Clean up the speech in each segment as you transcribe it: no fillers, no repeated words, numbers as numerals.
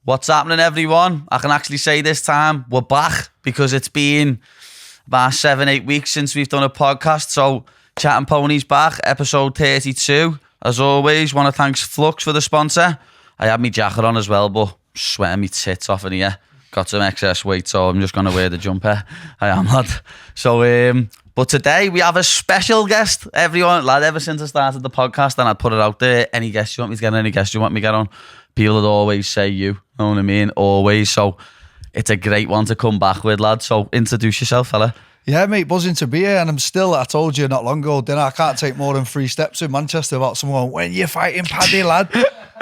What's happening, everyone? I can actually say this time we're back because it's been about 7-8 weeks since we've done a podcast. So Chattin Pony's back, episode 32. As always, want to thank Flux for the sponsor. I had my jacket on as well, but sweating me tits off in here. Got some excess weight, so I'm just going to wear the jumper. I am, lad. So, but today we have a special guest. Everyone, lad, ever since I started the podcast and I'd put it out there, any guests you want me to get on, any guests you want me to get on, people would always say you, know what I mean? Always. So it's a great one to come back with, lad. So introduce yourself, fella. Yeah, mate, buzzing to be here. And I told you not long ago, I can't take more than 3 steps in Manchester without someone, when you're fighting Paddy, lad.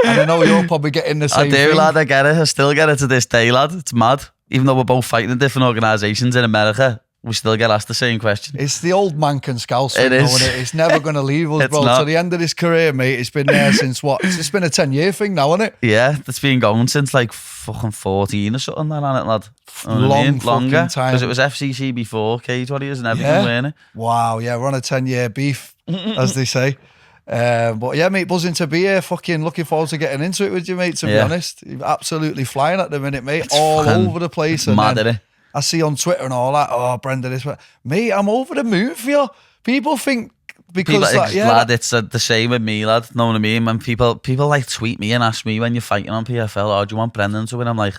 And I know you're probably getting the same thing. Lad, I get it. I still get it to this day, lad. It's mad. Even though we're both fighting in different organisations in America, we still get asked the same question. It's the old Mank and Scouse. It is. It's never going to leave us, bro. Not. To the end of this career, mate, it's been there since what? It's been a 10-year thing now, isn't it? Yeah, it's been going since like fucking 14 or something, that, hasn't it, lad? Longer. Time. Because it was FCC before Cage Warriors and everything, weren't it? Wow, yeah, we're on a 10-year beef, as they say. But yeah, mate, buzzing to be here. Fucking looking forward to getting into it with you, mate, to be honest. You're absolutely flying at the minute, mate. It's all over the place. And mad, isn't it? I see on Twitter and all that, oh, Brenda, this, mate, I'm over the moon for you. People think because lad, it's the same with me, lad. Know what I mean? When people like tweet me and ask me when you're fighting on PFL, oh, do you want Brendan to win? I'm like,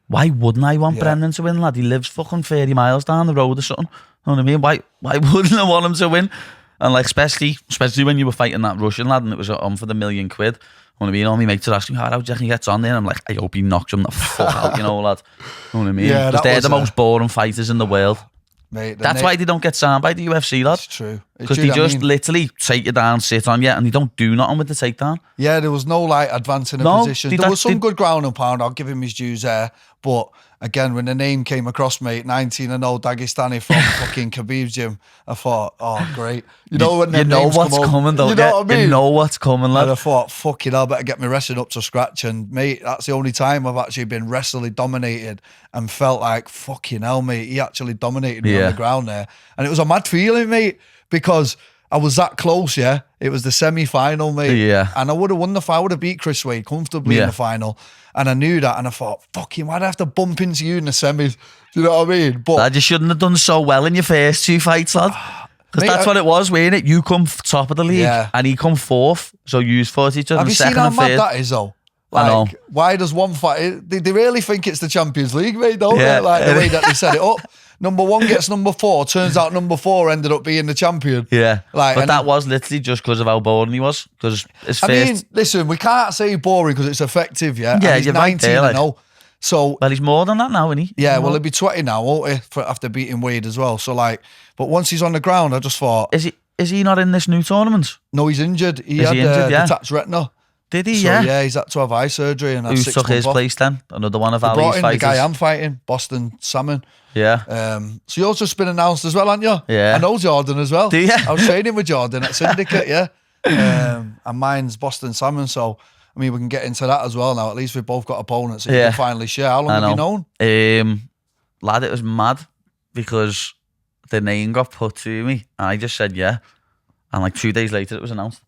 why wouldn't I want Brendan to win, lad? He lives fucking 30 miles down the road or something. Know what I mean? Why wouldn't I want him to win? And like, especially when you were fighting that Russian lad and it was on for the £1 million. You know what I mean? All my mates are asking me, how do you reckon he gets on there? And I'm like, I hope he knocks him the fuck out, you know, lad. You know what I mean? Yeah, because they're the most boring fighters in the world. Mate, that's why they don't get signed by the UFC, lad. It's true. Because they just literally take you down, sit on you, and they don't do nothing with the takedown. Yeah, there was no like advancing a position. There was some good ground and pound. I'll give him his dues there. But again, when the name came across, mate, 19-0 Dagestani from fucking Khabib's gym, I thought, oh, great. You know when you know what's coming, though. You know what I mean? You know what's coming, lad. And I thought, fucking hell, I better get my wrestling up to scratch. And mate, that's the only time I've actually been wrestling dominated and felt like, fucking hell, mate, he actually dominated me on the ground there. And it was a mad feeling, mate, because I was that close, yeah. It was the semi-final, mate. Yeah. And I would have won the fight. I would have beat Chris Wade comfortably in the final. And I knew that. And I thought, fucking, why'd I have to bump into you in the semis? Do you know what I mean? But lad, you shouldn't have done so well in your first 2 fights, lad. Because that's what it was, weren't it? You come top of the league and he come 4th. So you fought each other in second and third. Have you seen how mad that is, though? Like, I know. Why does one fight... They really think it's the Champions League, mate, don't they? Like, the way that they set it up. Number 1 gets number 4. Turns out number 4 ended up being the champion. Yeah. Like, but that was literally just because of how boring he was. Because I mean, listen, we can't say boring because it's effective, yeah? Yeah, and he's 19-0. So, well, he's more than that now, isn't he? Yeah, well, he'll be 20 now, won't he? After beating Wade as well. So, like, but once he's on the ground, I just thought... Is he not in this new tournament? No, he's injured. He had detached retina. Did he? So, yeah, he's had to have eye surgery. And who took his place then? Another one of Ali's brought in fighters. The guy I'm fighting, Boston Salmon. Yeah. So yours just been announced as well, haven't you? Yeah. I know Jordan as well. Do you? I was training with Jordan at Syndicate, yeah. And mine's Boston Salmon, so I mean we can get into that as well now. At least we've both got opponents that you can finally share. How long have you known? Lad, it was mad because the name got put to me and I just said yeah. And like 2 days later it was announced.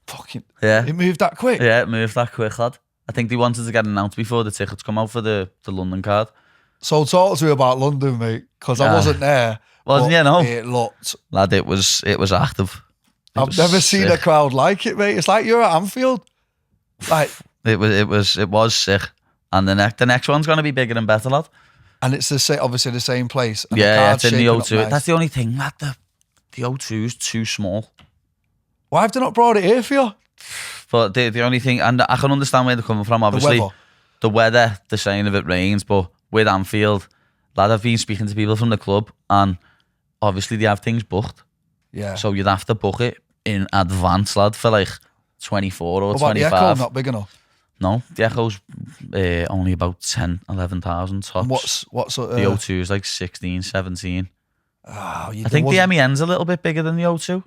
Fucking yeah. It moved that quick? Yeah, it moved that quick, lad. I think they wanted to get announced before the tickets come out for the London card. So talk to me about London, mate, because I wasn't there. Wasn't you? No. It looked... Lad, it was active. I've never seen a crowd like it, mate. It's like you're at Anfield. Like it was sick. And the next one's going to be bigger and better, lad. And it's obviously the same place. And it's in the O2. Nice. That's the only thing, lad. The O2 is too small. Why have they not brought it here for you? But the only thing, and I can understand where they're coming from, obviously. The weather, the saying of it rains, but with Anfield, lad, I've been speaking to people from the club and obviously they have things booked. Yeah. So you'd have to book it in advance, lad, for like 24 or 25. The Echo not big enough? No, the Echo's only about 10, 11,000 tops. And what's the O2 is like 16, 17. Oh, I think the MEN's a little bit bigger than the O2.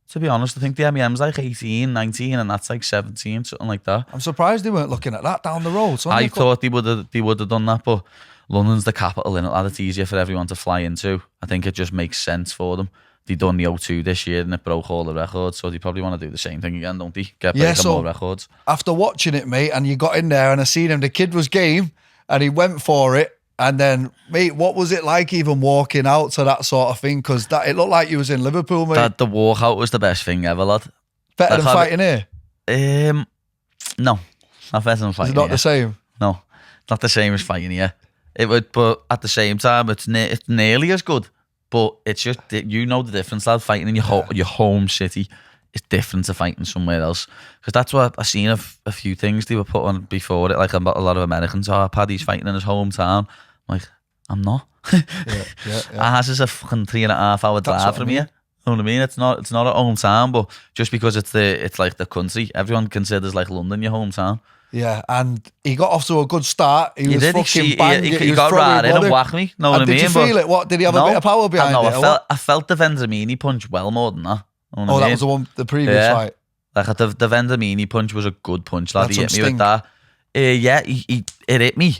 To be honest, I think the MEM's like 18, 19, and that's like 17, something like that. I'm surprised they weren't looking at that down the road. I thought they would have done that, but London's the capital, innit, lad? It's easier for everyone to fly into. I think it just makes sense for them. they done the O2 this year and it broke all the records, so they probably want to do the same thing again, don't they? Get breaking more records. After watching it, mate, and you got in there and I seen him, the kid was game and he went for it. And then, mate, what was it like even walking out to that sort of thing? Because it looked like you was in Liverpool, mate. The walkout was the best thing ever, lad. Better than fighting here? No, not better than fighting here. It's not the same? No, not the same as fighting here. It would, but at the same time, it's nearly as good. But it's just, you know the difference, lad. Fighting in your home city is different to fighting somewhere else. Because that's what I've seen a few things they were put on before it. Like a lot of Americans, Paddy's fighting in his hometown. I'm like, I'm not. Ours is a fucking 3.5 hour drive from here. You know what I mean? It's not our hometown, but just because it's like the country, everyone considers like London your hometown. Yeah, and he got off to a good start. He was fucking banging. He got right in and whacked me. Know what I mean? Did you feel it? What did he have a bit of power behind it? I felt the Vendramini punch well more than that. That was the previous fight. Like the Vendramini punch was a good punch, lad. He hit me with that. It hit me.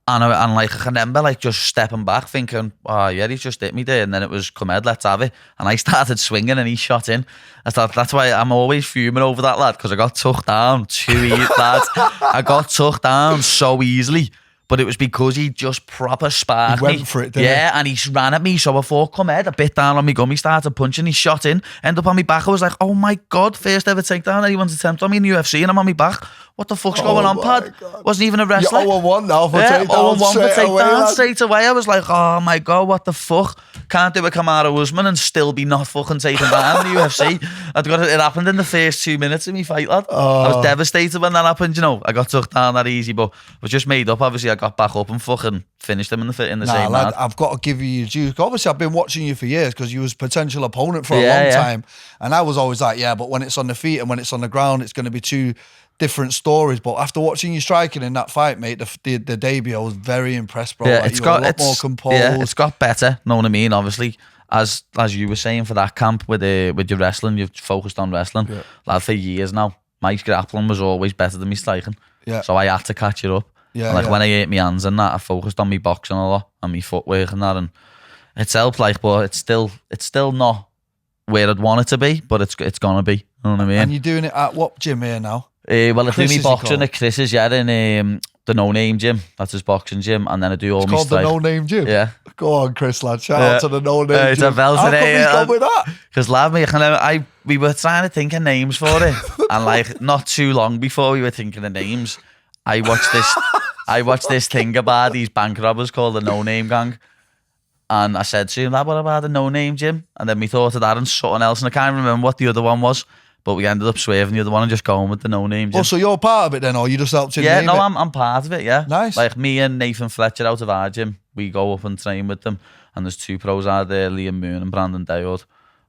And like I can remember like just stepping back thinking, oh yeah, he's just hit me there, and then it was come ahead, let's have it. And I started swinging and he shot in. That's why I'm always fuming over that lad, because I got took down too easy, lad. I got took down so easily. But it was because he just proper sparked me. He went for it, didn't he? Yeah, and he ran at me, so I thought, come ahead, a bit down on me gum. He started punching, he shot in, ended up on me back. I was like, oh my God, first ever takedown anyone's attempt on me in the UFC, and I'm on me back. What the fuck's going on, Pad? God. Wasn't even a wrestler. You're 0-1 now for takedown. 0-1 for takedown straight away. I was like, oh my God, what the fuck? Can't do a Kamaru Usman and still be not fucking taken down in the UFC. It happened in the first 2 minutes of me fight, lad. I was devastated when that happened, you know. I got took down that easy, but I was just made up. Obviously, I got back up and fucking finished him in the same lad, round. I've got to give you your due. Obviously, I've been watching you for years because you was potential opponent for a long time. And I was always like, yeah, but when it's on the feet and when it's on the ground, it's going to be two different stories. But after watching you striking in that fight, mate, the debut, I was very impressed, bro. Yeah, like, you were a lot more composed. Yeah, it's got better, know what I mean? Obviously, as you were saying, for that camp with your wrestling, you've focused on wrestling. Yeah. Lad, for years now, my grappling was always better than me striking. Yeah. So I had to catch it up. Yeah, and when I ate my hands and that, I focused on me boxing a lot and me footwork and that, and it's helped, like, but it's still not where I'd want it to be, but it's gonna be. You know what I mean? And you're doing it at what gym here now? Well, I do me boxing at Chris's, in the No Name Gym. That's his boxing gym, and then I do all my. It's called the No Name Gym. Yeah. Go on, Chris, lad. Shout out to the No Name Gym. It's a belt today. How come he's gone with that? Because, lad, we were trying to think of names for it, and like not too long before we were thinking of names, I watched this thing about these bank robbers called the No Name Gang. And I said to him, lad, what about the No Name Gym? And then we thought of that and something else, and I can't remember what the other one was. But we ended up swerving the other one and just going with the No Name Gym. Oh, so you're part of it then, or you just helped him name it? I'm part of it, yeah. Nice. Like me and Nathan Fletcher out of our gym, we go up and train with them. And there's two pros out there, Liam Moon and Brandon Daywood.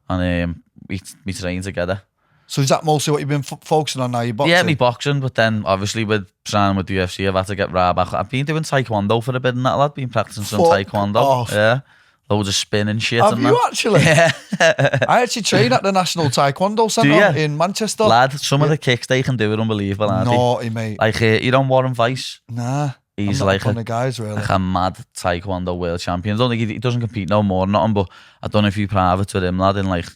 And we train together. So is that mostly what you've been focusing on now, your boxing? Yeah, me boxing, but then obviously with signing with the UFC, I've had to get right back. I've been doing taekwondo for a bit and that, lad. Been practicing some taekwondo. Off. Yeah. Loads of spinning shit. Have you actually? Yeah. I actually train at the National Taekwondo Centre in Manchester. Lad, some of the kicks they can do are unbelievable, aren't they? Naughty, mate. Like, you don't Warren Vice? Nah. He's like a guys, really. Like a mad Taekwondo world champion. I don't think he doesn't compete no more or nothing, but I don't know if you private with him, lad, in like,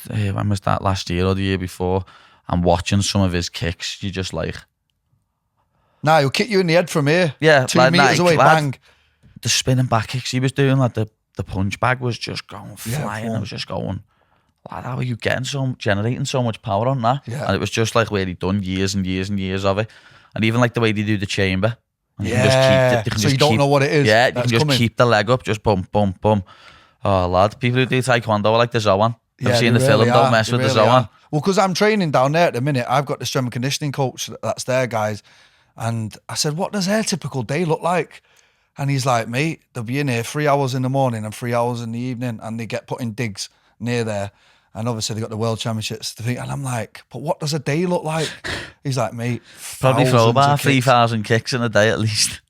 when was that, last year or the year before? I'm watching some of his kicks. You just like... Nah, he'll kick you in the head from here. Yeah. 2 meters away, bang. The spinning back kicks he was doing, like the punch bag was just going flying. I was just going, lad, how are you generating so much power on that? Yeah. And it was just like where he'd done years and years and years of it. And even like the way they do the chamber. And you don't know what it is. Yeah, you can just keep the leg up, just bum, bum, bum. Oh, lad, people who do taekwondo are like the Zoan. I've seen the film, don't mess with the Zoan. Well, because I'm training down there at the minute, I've got the strength and conditioning coach that's there, guys. And I said, what does their typical day look like? And he's like, mate, they'll be in here 3 hours in the morning and 3 hours in the evening, and they get put in digs near there. And obviously they got the world championships to think. And I'm like, but what does a day look like? He's like, mate, probably throw about 3,000 kicks in a day at least.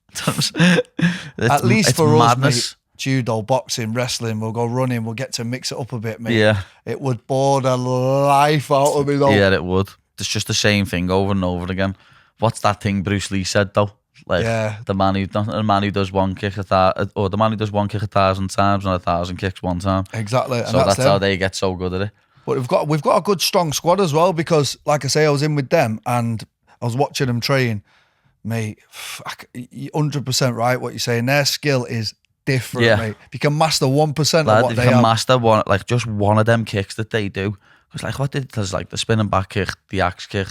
At least for madness. Us, mate, judo, boxing, wrestling, we'll go running, we'll get to mix it up a bit, mate. Yeah. It would bore the life out of me, though. Yeah, it would. It's just the same thing over and over again. What's that thing Bruce Lee said, though? Like the man who does one kick or the man who does one kick 1,000 times and 1,000 kicks one time. Exactly. And So that's how they get so good at it. But we've got a good strong squad as well, because like I say, I was in with them and I was watching them train. Mate, 100% right what you're saying. Their skill is different, mate. If you can master 1% of what they have. If you can master one, like just one of them kicks that they do. Because like there's like the spinning back kick, the axe kick,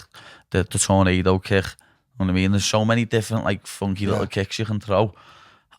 the tornado kick. You know what I mean? There's so many different like funky little kicks you can throw.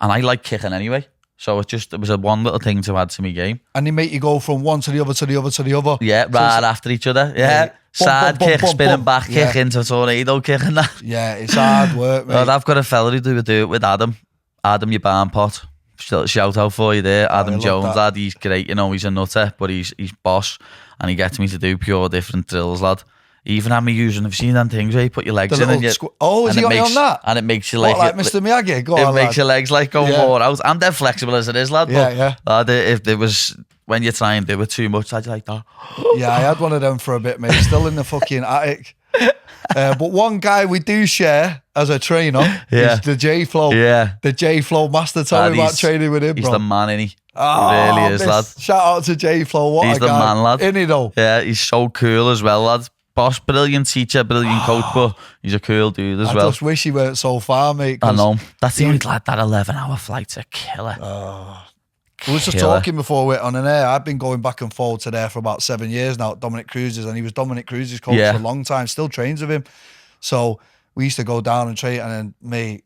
And I like kicking anyway. So it was a one little thing to add to my game. And they make you go from one to the other to the other to the other. Yeah, right after each other. Yeah. Side kick, spinning back kick into a tornado kick and that. Yeah, it's hard work, mate. Well, I've got a fella who do it with Adam. Adam, your barn pot. Shout out for you there. Adam Jones, lad. He's great, you know, he's a nutter, but he's boss. And he gets me to do pure different drills, lad. He even had me using, have you seen them things where you put your legs in and you... has he got me on that? And it makes you like Mr. Miyagi? Go on, makes your legs like go more out. I'm dead flexible as it is, lad. Yeah, but, if it was... When you try and do it too much, I'd like that. Yeah, I had one of them for a bit, mate. Still in the fucking attic. But one guy we do share as a trainer is the J-Flow. Yeah. The J-Flow master. Tell me about training with him, bro. He's the man, innit? Oh, he really is, lad. Shout out to J-Flow. What he's a guy. He's the man, lad. Innit, though? Yeah, he's so cool as well, lad. Boss, brilliant teacher, brilliant coach, but he's a cool dude as well. I just wish he weren't so far, mate. I know. That's the only lad, that 11-hour flight's a killer. We were just talking before we went on an air. I've been going back and forth to there for about 7 years now at Dominic Cruz's, and he was Dominic Cruz's coach for a long time, still trains with him. So we used to go down and train, and then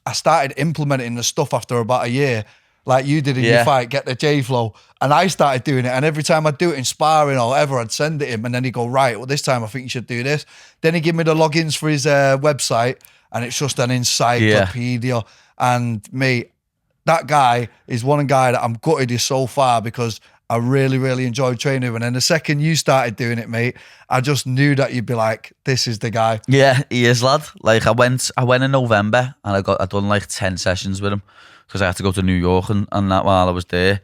I started implementing the stuff after about a year, like you did in your fight, get the J-Flow, and I started doing it, and every time I'd do it in sparring or whatever, I'd send it him, and then he'd go, right, well, this time I think you should do this. Then he'd give me the logins for his website, and it's just an encyclopedia, and mate, that guy is one guy that I'm gutted is so far, because I really, really enjoyed training with him. And then the second you started doing it, mate, I just knew that you'd be like, this is the guy. Yeah, he is, lad. Like I went in November and I done like 10 sessions with him because I had to go to New York and that while I was there.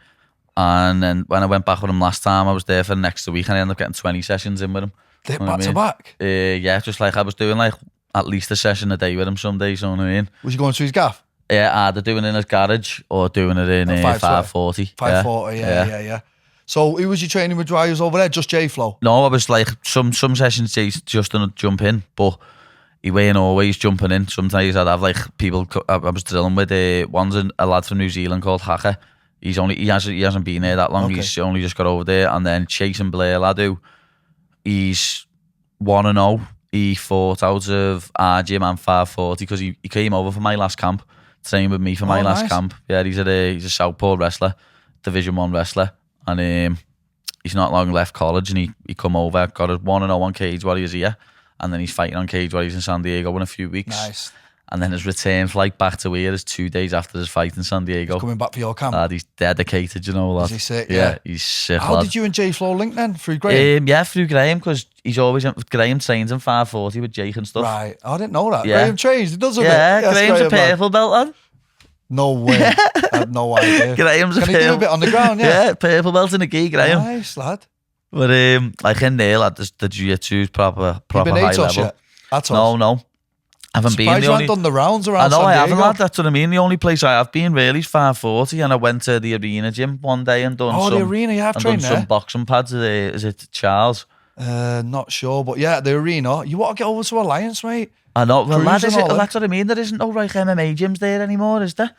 And then when I went back with him last time, I was there for the next week and I ended up getting 20 sessions in with him. Back to back? Yeah, just like I was doing like at least a session a day with him some days, you know what I mean? Was you going to his gaff? Yeah, either doing it in his garage or doing it in 540. 540, yeah. So who was you training with while you was over there? Just J-Flow? No, I was like, some sessions just didn't jump in, but he weren't always jumping in. Sometimes I'd have like people, I was drilling with, one's a lad from New Zealand called Hacker. He hasn't been there that long, okay. He's only just got over there. And then Chase and Blair, lad, who he's 1-0. He fought out of our gym and 540 because he came over for my last camp. Trained with me for my last camp. Yeah, he's a southpaw wrestler, Division 1 wrestler, and he's not long left college, and he come over, got a 1-0 on Cage Warriors here, and then he's fighting on Cage Warriors in San Diego in a few weeks. Nice. And then his return flight back to here is 2 days after his fight in San Diego. He's coming back for your camp. Lad, he's dedicated, you know, lad. Is he sick? Yeah, he's sick. How did you and J-Flow link then? Through Graham? Yeah, through Graham, because he's always Graham trains in 540 with Jake and stuff. Right, I didn't know that. Yeah. Graham trains, he does a bit. Yeah, Yes, Graham's Graham, a purple belt, lad. No way. I had no idea. Graham's Can he do a bit on the ground, yeah? Yeah, purple belt in the gi, Graham. Nice, lad. But like in there, lad, the jiu-jitsu's proper high level. Yet? No. I haven't been. You haven't done the rounds around San Diego. I haven't, lad. That's what I mean. The only place I have been really is 540, and I went to the arena gym one day and done the arena, you have trained there? Some boxing pads. Is it Charles? Not sure, but yeah, the arena. You want to get over to Alliance, mate? I know. Well, lad, that's what I mean. There isn't no like MMA gyms there anymore, is there?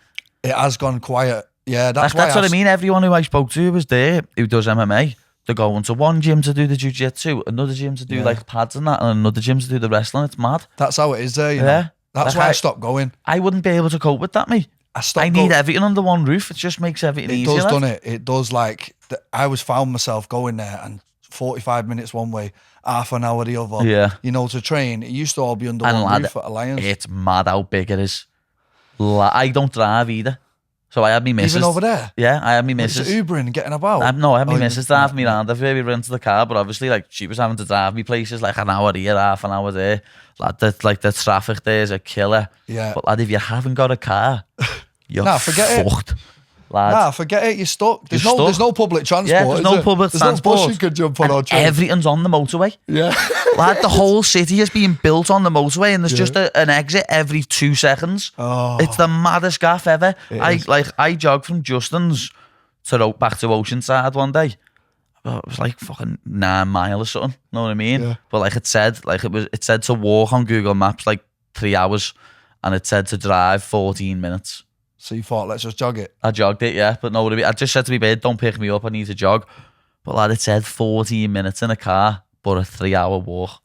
It has gone quiet. Yeah, that's what I mean. Everyone who I spoke to was there who does MMA. They're going to one gym to do the jiu-jitsu, another gym to do like pads and that, and another gym to do the wrestling. It's mad. That's how it is there, you know. That's why I stopped going. I wouldn't be able to cope with that, mate. I need everything under one roof. It just makes everything easier. It does, doesn't it? It does. Like, I was found myself going there and 45 minutes one way, half an hour the other. Yeah. You know, to train. It used to all be under one roof at Alliance. It's mad how big it is. I don't drive either. So I had me missus. Even over there? Yeah, I had me missus. Is it Ubering and getting about? I had me missus driving me around. I've really rented the car, but obviously, like, she was having to drive me places like an hour here, half an hour there. Like the traffic there is a killer. Yeah. But lad, if you haven't got a car, you're fucked. lad. Nah, forget it. You're stuck. There's You're no stuck. public transport. Yeah, there's no there? public there's transport. No bus you could jump on and or train. everything's on the motorway. Yeah. Lad, the whole city is being built on the motorway, and there's just an exit every 2 seconds. Oh. It's the maddest gaff ever. I jogged from Justin's back to Oceanside one day. It was like fucking 9 miles or something. Know what I mean? Yeah. But like it said to walk on Google Maps like 3 hours, and it said to drive 14 minutes. So you thought, let's just jog it? I jogged it, yeah. But no, I just said to my bed, don't pick me up, I need to jog. But lad, it said 14 minutes in a car, but a 3-hour walk.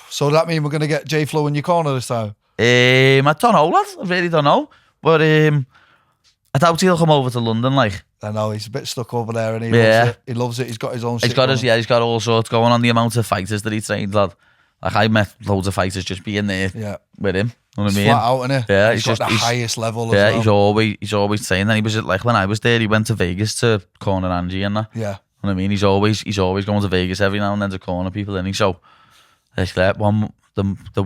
So does that mean we're going to get J-Flow in your corner this time? I don't know, lad. I really don't know. But I doubt he'll come over to London, like. I know, he's a bit stuck over there and he loves it. He loves it. He's got his own shit. He's got all sorts going on. The amount of fighters that he trained, lad. Like, I met loads of fighters just being there with him. You know what I mean? Flat out, innit? Yeah, he's got the highest level as well. He's always saying that. He was like, when I was there, he went to Vegas to corner Angie and that. Yeah. You know what I mean? He's always going to Vegas every now and then to corner people, and so it's like the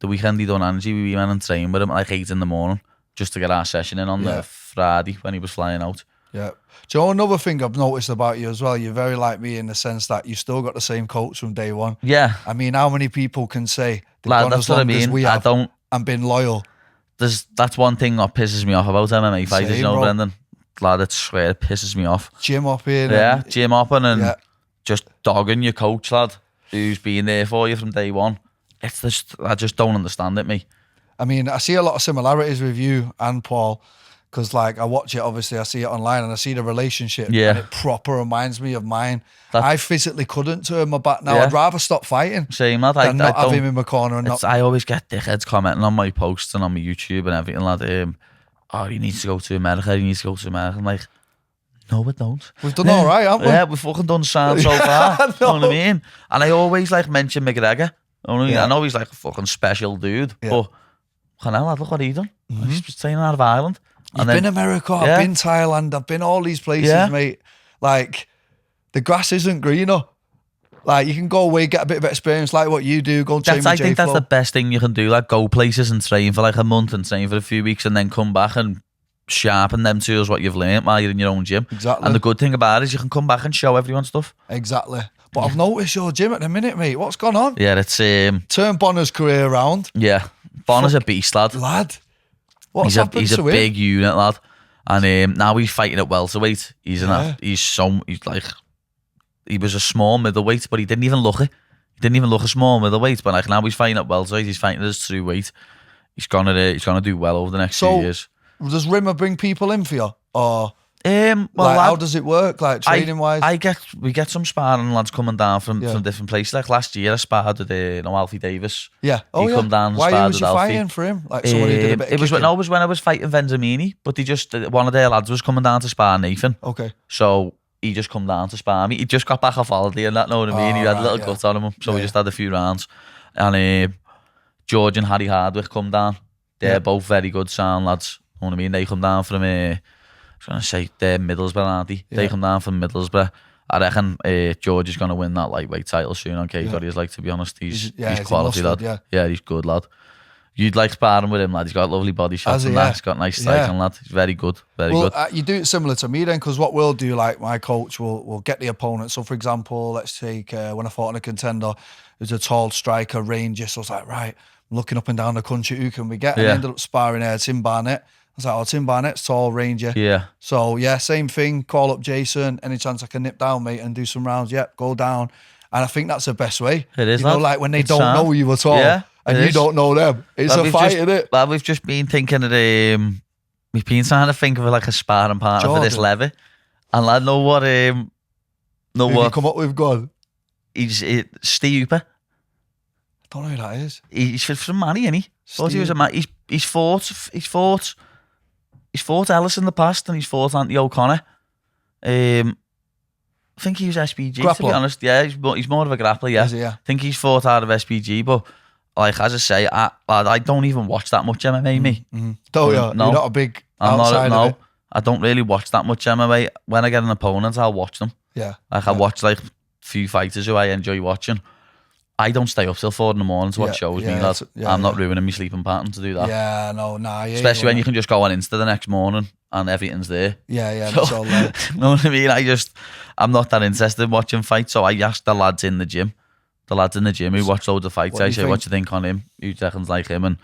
weekend he done Angie, we went and trained with him at like 8 in the morning just to get our session in on the Friday when he was flying out. Yeah. Do you know another thing I've noticed about you as well? You're very like me in the sense that you still got the same coach from day one. Yeah. I mean, how many people can say they've Lad, gone that's as long what I mean. as we have and been loyal? That's one thing that pisses me off about MMA fighters, you know, bro. Brendan. Lad, I swear it pisses me off. Gym hopping. Yeah, gym hopping and just dogging your coach, lad, who's been there for you from day one. It's just, I just don't understand it, me. I mean, I see a lot of similarities with you and Paul. Because, like, I watch it, obviously, I see it online and I see the relationship. Yeah. And it proper reminds me of mine. I physically couldn't turn my back now. Yeah. I'd rather stop fighting Same, lad. than not have him in my corner. And I always get dickheads commenting on my posts and on my YouTube and everything, lad. He needs to go to America. He needs to go to America. I'm like, no, we don't. We've done all right, haven't we? Yeah, we've fucking done sound so far. You know what I mean? And I always, like, mention McGregor. I know he's, like, a fucking special dude. Yeah. But, lad, look what he done. He's just training out of Ireland. You've been America, I've been Thailand, I've been all these places, mate. Like, the grass isn't greener. Like, you can go away, get a bit of experience like what you do, go and train with J-Flow. I think that's the best thing you can do, like go places and train for like a month and train for a few weeks and then come back and sharpen them tools what you've learned while you're in your own gym. Exactly. And the good thing about it is you can come back and show everyone stuff. Exactly. But I've noticed your gym at the minute, mate. What's gone on? Yeah, it's... Turn Bonner's career around. Yeah. Bonner's a beast, lad. What's happened he's to a him? big unit, lad. And now he's fighting at welterweight. He's like... He was a small middleweight, but he didn't even look it. He didn't even look a small middleweight. But like now he's fighting at welterweight. He's fighting at his true weight. He's gonna do well over the next few years. Does Rimmer bring people in for you, or well, like, how does it work, like training wise? We get some sparring lads coming down from different places. Like last year, I sparred with Alfie Davis. Yeah, he come down. And why was you fighting for him? Like somebody did a bit. It was when I was fighting Vendramini, but one of their lads was coming down to spar Nathan. Okay, so he just come down to spar me. He just got back off holiday and that, know what I mean? He had a little gut on him, so we just had a few rounds. And George and Harry Hardwick come down. They're both very good sound lads. Know what I mean? They come down from I was going to say they're Middlesbrough, aren't they? Yeah. They come down from Middlesbrough. I reckon George is going to win that lightweight title soon on K-Cody's, like, to be honest. He's quality, lad. Yeah, he's good, lad. You'd like sparring with him, lad. He's got lovely body shots and that. He's got nice striking, lad. He's very good, very good. You do it similar to me then, because what we'll do, like my coach will get the opponent. So, for example, let's take when I fought on a contender, there's a tall striker, ranger. So I was like, right, I'm looking up and down the country, who can we get? And I ended up sparring Tim Barnett. I was like, Tim Barnett's tall, ranger. Yeah. So, same thing. Call up Jason. Any chance I can nip down, mate, and do some rounds? Yep, go down. And I think that's the best way. It is, you know, like when they don't know you at all. Yeah. And you don't know them. It's a fight, isn't it? Well, we've just been thinking of we've been trying to think of like a sparring partner for this levy. And lad, know what you come up with, God? He's Steve Hooper. I don't know who that is. He's from Manny, isn't he? Thought he was a man. He's fought Ellis in the past and he's fought Anthony O'Connor. I think he was SPG, grappler. To be honest. Yeah, he's more of a grappler, yeah. Is he, yeah. I think he's fought out of SPG, but like, as I say, I don't even watch that much MMA, me. Don't you? No. You're not a big outside of it? I don't really watch that much MMA. When I get an opponent, I'll watch them. Yeah. Like, I watch like a few fighters who I enjoy watching. I don't stay up till 4 in the morning to watch shows, me, lad. I'm not ruining my sleeping pattern to do that. Yeah, no, nah. Yeah, especially when you can just go on Insta the next morning and everything's there. Yeah, so, that's all there. You know what I mean? I'm not that interested in watching fights, so I ask the lads in the gym. The lads in the gym who watch loads of fights, I say, what do you think on him? Who reckons like him? And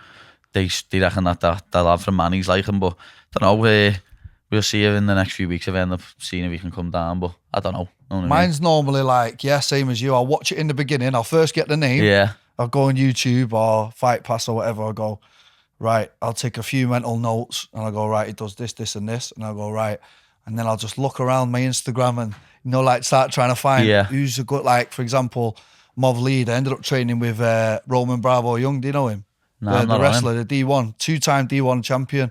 they reckon that the lad from Manny's like him, but I don't know. We'll see in the next few weeks if I end up seeing if he can come down, but I don't know. Mine's normally like, same as you. I'll watch it in the beginning. I'll first get the name. Yeah. I'll go on YouTube or Fight Pass or whatever. I'll go, right, I'll take a few mental notes and I'll go, right, it does this, this and this. And I'll go, right. And then I'll just look around my Instagram and, like start trying to find who's a good, like, for example, Mov Lead. I ended up training with Roman Bravo Young. Do you know him? No, the wrestler, the D1, 2-time D1 champion.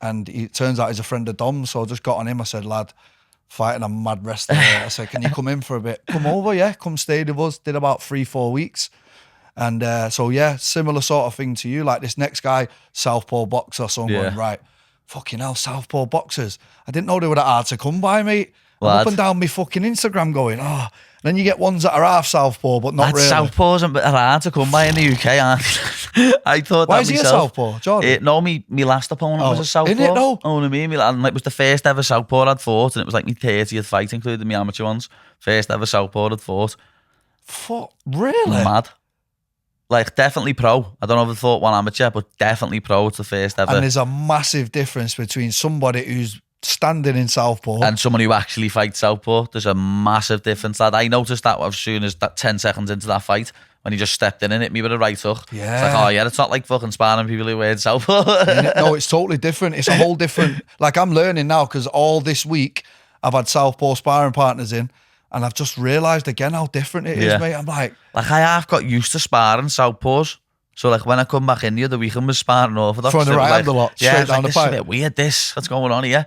And it turns out he's a friend of Dom's, so I just got on him. I said, lad, fighting a mad wrestler. I said, can you come in for a bit? Come over, come stay with us. Did about 3-4 weeks. And similar sort of thing to you. Like this next guy, Southpaw boxer. So I'm going, right, fucking hell, Southpaw boxers. I didn't know they were that hard to come by, mate. I'm up and down my fucking Instagram going, oh. Then you get ones that are half Southpaw, but not really. Southpaws are hard to come by in the UK, aren't I thought Why that is he myself. A Southpaw, Jordan? No, me last opponent was a Southpaw. Isn't it, though? Oh, I mean, and it was the first ever Southpaw I'd fought, and it was like my 30th fight, including my amateur ones. First ever Southpaw I'd fought. Really? Mad. Like, definitely pro. I don't know if I thought one amateur, but definitely pro. It's the first ever. And there's a massive difference between somebody who's standing in Southpaw and someone who actually fights Southpaw. There's a massive difference, lad. I noticed that as soon as that 10 seconds into that fight, when he just stepped in and hit me with a right hook. Yeah. It's like, it's not like fucking sparring people who wear Southpaw. No, it's totally different. It's a whole different, like I'm learning now because all this week I've had Southpaw sparring partners in and I've just realised again how different it is, mate. I'm like I half got used to sparring Southpaws. So like when I come back in the other week, I was sparring orthodox. Throwing the right hand a lot, straight down the pipe. This is a bit weird, what's going on here?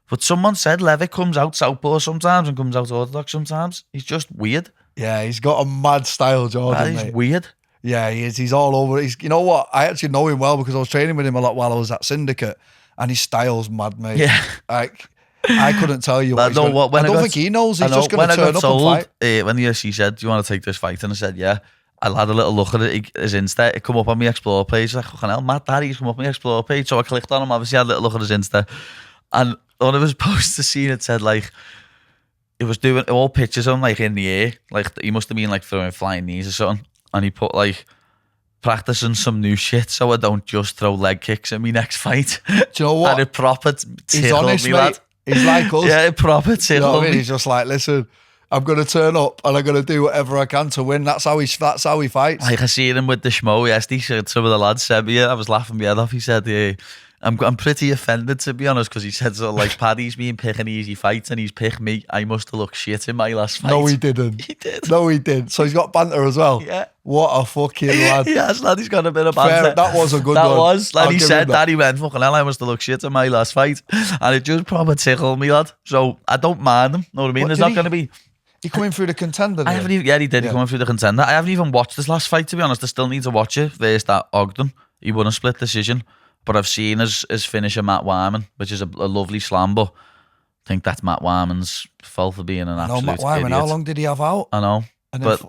But someone said Levitt comes out Southpaw sometimes and comes out orthodox sometimes. He's just weird. Yeah, he's got a mad style, Jordan. He's weird. Yeah, he is. He's all over. You know what? I actually know him well because I was training with him a lot while I was at Syndicate, and his style's mad, mate. Yeah. Like, I couldn't tell you what he's going to... I don't think he knows. He's just going to turn up and fight. When the UFC said, do you want to take this fight? And I said, yeah. I had a little look at it, his Insta. It come up on my Explore page. Like, fucking hell, Matt Daddy's come up on my Explore page. So I clicked on him. Obviously, I had a little look at his Insta. And one of his posts I seen, it said like it was doing all pictures of him like in the air, like he must have been like throwing flying knees or something, and he put like practicing some new shit so I don't just throw leg kicks in my next fight. Do you know what? And it proper He's honest, me, mate. Lad. He's like us. Yeah, it proper tickled you know what I mean? me. He's just like, listen, I'm going to turn up and I'm going to do whatever I can to win. That's how he fights. Like I seen him with the schmo yesterday. Some of the lads said me, I was laughing my head off. He said, I'm pretty offended, to be honest, because he said sort of like Paddy's been picking easy fights and he's picked me. I must have looked shit in my last fight. No, he didn't. He did. No, he did. So he's got banter as well. Yeah. What a fucking lad. Yes, lad, he's got a bit of banter. Fair, that was a good that one. That was. Lad, he said that. He went, fucking hell, I must have looked shit in my last fight. And it just proper tickled me, lad. So I don't mind him. Know what I mean? There's not going to be... He coming through the contender? I haven't even, he did. He coming through the contender. I haven't even watched this last fight, to be honest. I still need to watch it. Versus that Ogden. He won a split decision. But I've seen his finisher, Matt Wyman, which is a lovely slam, but I think that's Matt Wyman's fault for being an absolute Matt Wyman, idiot. how long did he have out? I know. But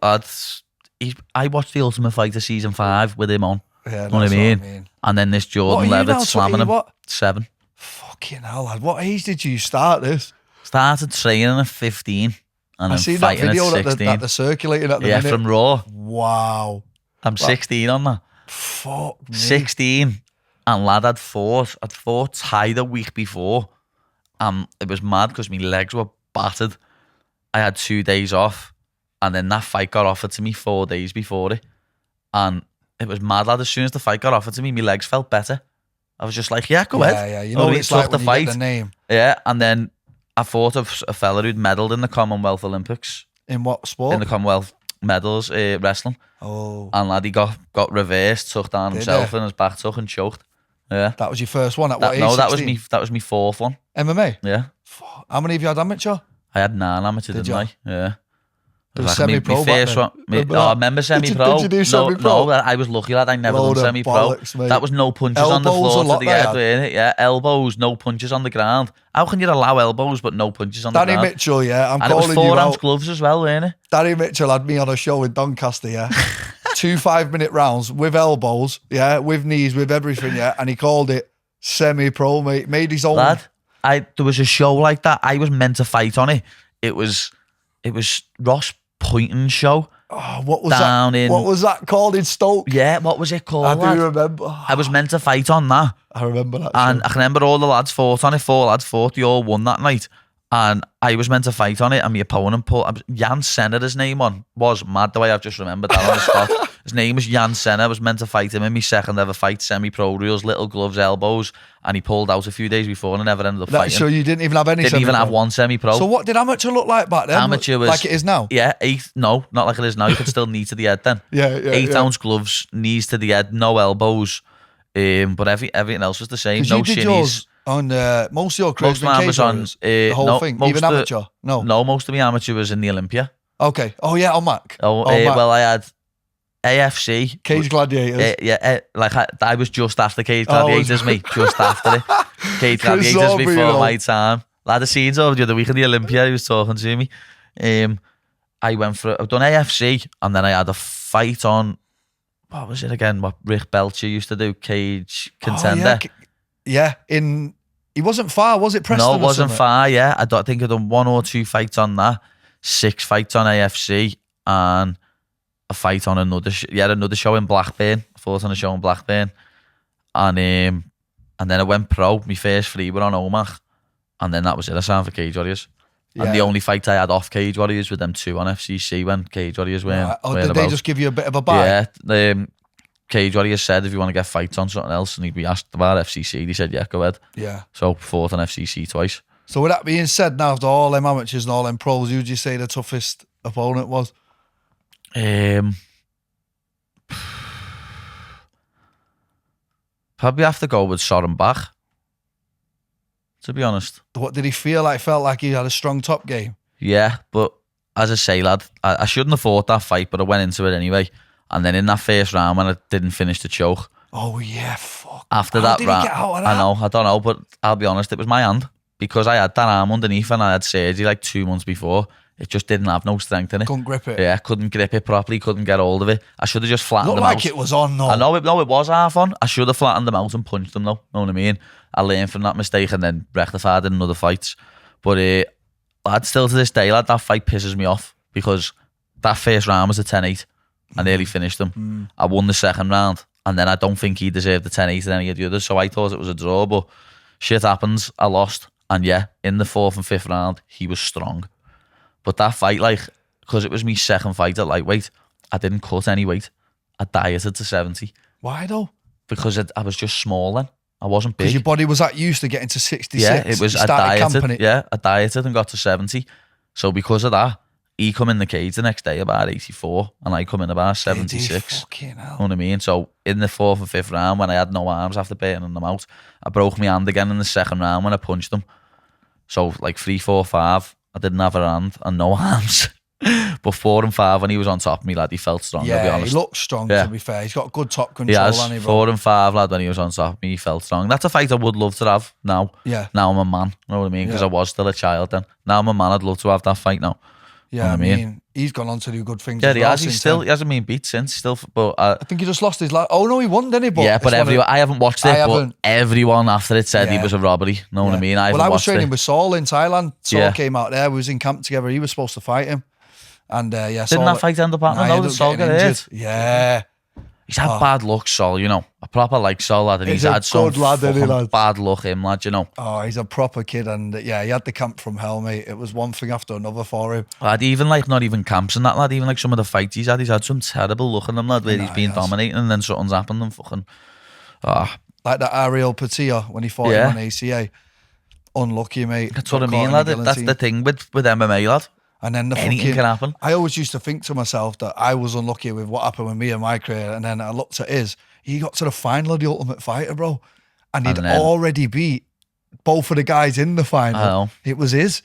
I watched the Ultimate Fighter season 5 with him on. Yeah, you know what I mean? And then this Jordan Levitt slamming him. 7. Fucking hell, lad. What age did you start this? Started training at 15. And I then seen fighting that video at 16. that they're circulating at the minute. Yeah, from Raw. Wow. I'm 16 on that. Fuck me. 16. And lad, I'd fought tied a week before. It was mad because my legs were battered. I had 2 days off. And then that fight got offered to me 4 days before it. And it was mad, lad. As soon as the fight got offered to me, my legs felt better. I was just like, yeah, go ahead. Yeah, you know what it's like when you get the name. Yeah, and then I fought a fella who'd medalled in the Commonwealth Olympics. In what sport? In the Commonwealth medals, wrestling. Oh. And lad, he got reversed, took down himself and his back took and choked. Yeah. That was your first one at what age? No, 16? that was my 4th one. MMA? Yeah. How many have you had amateur? I had 9 amateur, didn't I? Yeah. It was semi-pro back then. I remember semi-pro. Did you do semi-pro? No, I was lucky lad. I never Load done of semi-pro. bollocks, mate. That was no punches on the Elbows floor a to lot the they head, had. weren't it? Yeah, elbows, no punches on the ground. How can you allow elbows but no punches on the Danny ground? Mitchell, yeah, I'm And it was calling you 4 ounce out. gloves as well, weren't it? Danny Mitchell had me on a show in Doncaster, yeah. 2 5-minute rounds with elbows, yeah, with knees, with everything, yeah, and he called it semi-pro, mate. Made his own. Lad, there was a show like that. I was meant to fight on it. It was Ross Poynton's show. Oh, what was down that? in- What was that called in Stoke? Yeah, what was it called? I lad? do remember. I was meant to fight on that. I remember that. And show. I can remember all the lads fought on it. 4 lads fought. They all won that night. And I was meant to fight on it. And my opponent Jan Senna, his name was mad the way I've just remembered that on the spot. His name was Jan Senna. I was meant to fight him in my second ever fight, semi-pro rules, little gloves, elbows. And he pulled out a few days before and I never ended up fighting. So you didn't even have any Didn't even semi-pro? have one semi-pro. So what did amateur look like back then? Amateur was... Like it is now? Yeah, no, not like it is now. You could still knee to the head then. Yeah, 8 ounce gloves, knees to the head, no elbows. But everything else was the same. Because No you did shimmies. yours on most of your Most careers of mine been was cage on warriors? The whole thing, even amateur? No. Most of my amateur was in the Olympia. Okay. Oh yeah, on Mac. Oh, Mac. well, I had AFC. Cage Gladiators. I was just after Cage Gladiators, mate. Just after it. Cage Gladiators Sorbio. before my time. Lad, the scenes over the other week in the Olympia, he was talking to me. I've done AFC, and then I had a fight on, what was it again? What Rick Belcher used to do, Cage Contender. He wasn't far, was it? Preston? No, it wasn't or something? far, yeah. I think I'd done 1 or 2 fights on that, 6 fights on AFC, and a fight on another show in Blackburn. I fought on a show in Blackburn. And then I went pro. My first 3 were on OMAC. And then that was it. I signed for Cage Warriors. Yeah. And the only fight I had off Cage Warriors were them 2 on FCC when Cage Warriors weren't. Right. Oh, did they just give you a bit of a bite? Yeah. Cage Warriors said if you want to get fights on something else, and we asked about FCC, they said, yeah, go ahead. Yeah. So fought on FCC twice. So with that being said, now after all them amateurs and all them pros, who would you say the toughest opponent was? Probably have to go with Soren Bach, to be honest. What did he feel like? Felt like he had a strong top game? Yeah, but as I say, lad, I shouldn't have fought that fight, but I went into it anyway. And then in that first round, when I didn't finish the choke. Oh yeah, fuck. After How that did round, he get out of that? I don't know, but I'll be honest, it was my hand. Because I had that arm underneath and I had surgery like 2 months before. It just didn't have no strength in it. Couldn't grip it. Yeah, couldn't grip it properly, couldn't get hold of it. I should have just flattened Looked them like out. it was on, no. I know it was half on. I should have flattened them out and punched them though. Know what I mean? I learned from that mistake and then rectified it in other fights. But lad, still to this day, lad, that fight pisses me off because that first round was a 10-8. I nearly finished him. I won the second round and then I don't think he deserved the 10-8 in any of the others, so I thought it was a draw, but shit happens. I lost. And yeah, in the 4th and 5th round, he was strong. But that fight, like, because it was my second fight at lightweight, I didn't cut any weight. I dieted to 70. Why though? Because I was just small then. I wasn't big. Because your body was that used to getting to 66. Yeah, it was. You I started camping dieted. it. Yeah, I dieted and got to 70. So because of that, he come in the cage the next day about 84, and I come in about 76. Fucking hell. You know what I mean? So in the 4th and 5th round, when I had no arms after burning them out, I broke my hand again in the second round when I punched him. So like 3, 4, 5, I didn't have a hand and no arms. But 4 and 5, when he was on top of me, lad, he felt strong, I'll be Yeah, honest. he looked strong, Yeah. to be fair. He's got good top He control, has. hasn't he, bro? 4 and 5, lad, when he was on top of me, he felt strong. That's a fight I would love to have now. Yeah. Now I'm a man, you know what I mean? Because Yeah. I was still a child then. Now I'm a man, I'd love to have that fight now. Yeah, know I what I mean, he's gone on to do good things. Yeah, as he well has. since He then. hasn't been beat since. Still, but I think he just lost his life. Oh no, he won, didn't he? But yeah, but it's one of- I haven't watched it. I but haven't. everyone after it said he Yeah. was a robbery. Know what I Yeah. mean? I Well, I was watched training it. with Saul in Thailand. Saul Yeah. came out there. We was in camp together. He was supposed to fight him, and yeah, Didn't Saul, that fight end up happening? he No, ended did up Sol getting get injured. hurt? Yeah, He's had bad luck, Sol, you know. A proper like Sol lad, and He's he's a had some good lad, isn't he, fucking lad? bad luck him, lad, you know. oh, he's a proper kid, and yeah, he had the camp from hell, mate. It was one thing after another for him. Lad, even like not even camps and that, lad, even like some of the fights he's had some terrible luck in them, lad, where Nah, he's been he has. dominating and then something's happened and fucking Like that Ariel Petilla when he fought Yeah. him on ACA. Unlucky, mate. that's what I Got caught mean, in lad. the That's the guillotine. thing with MMA, lad. And then the Anything fucking, can happen. I always used to think to myself that I was unlucky with what happened with me and my career. And then I looked at his. He got to the final of the Ultimate Fighter, bro. And he'd And then- already beat both of the guys in the final. I know. It was his.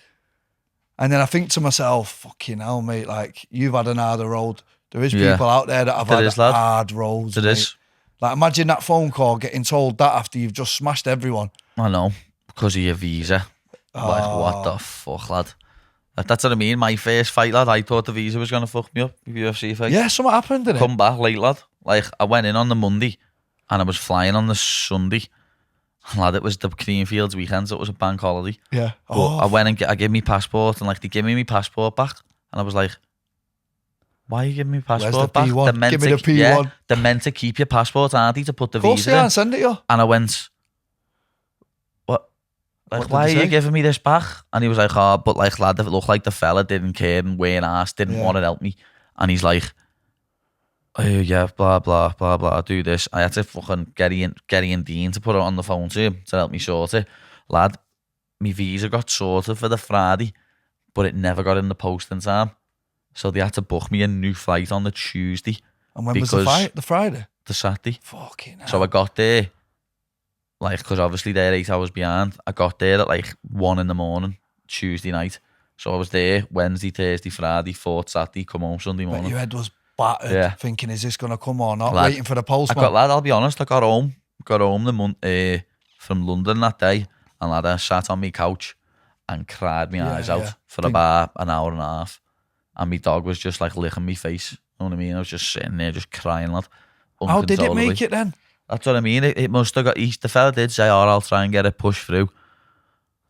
And then I think to myself, fucking hell, mate, like, you've had an harder road. There is people out there that have had hard roads, There is. Like, imagine that phone call, getting told that after you've just smashed everyone. I know, because of your visa. Like, what the fuck, lad? That's what I mean. My first fight, lad, I thought the visa was going to fuck me up. UFC fight. Yeah, something happened, didn't it? Come back late, lad. Like, I went in on the Monday and I was flying on the Sunday. And, lad, it was the Creamfields weekend, so it was a bank holiday. Yeah. But I went and I gave me passport, and like, they gave me my passport back. And I was like, why are you giving me passport Where's the back? P1? Give me the P1. Yeah, they're meant to keep your passport, aren't they, to put the visa in? Send it you. And I went, what? Like, why are you giving me this back? And he was like, oh, but like, lad, it looked like the fella didn't care and weren't asked, didn't want to help me. And he's like, oh yeah, blah, blah, blah, blah, do this. I had to fucking get Ian Dean to put it on the phone to him to help me sort it. Lad, my visa got sorted for the Friday, but it never got in the post in time. So they had to book me a new flight on the Tuesday. And when was the fight? The Friday? The Saturday. Fucking hell. So I got there, like, because obviously they're 8 hours behind. I got there at like 1 a.m, Tuesday night. So I was there Wednesday, Thursday, Friday, fought Saturday, come home Sunday morning. But your head was battered, thinking, is this going to come or not? Waiting for the postman. I'll be honest, I got home the month from London that day, and lad, I sat on my couch and cried my eyes out for about an hour and a half. And my dog was just like licking my face. You know what I mean? I was just sitting there, just crying, lad. How did it make it then? That's what I mean. It must have got. The fella did say, "Oh, I'll try and get it pushed through."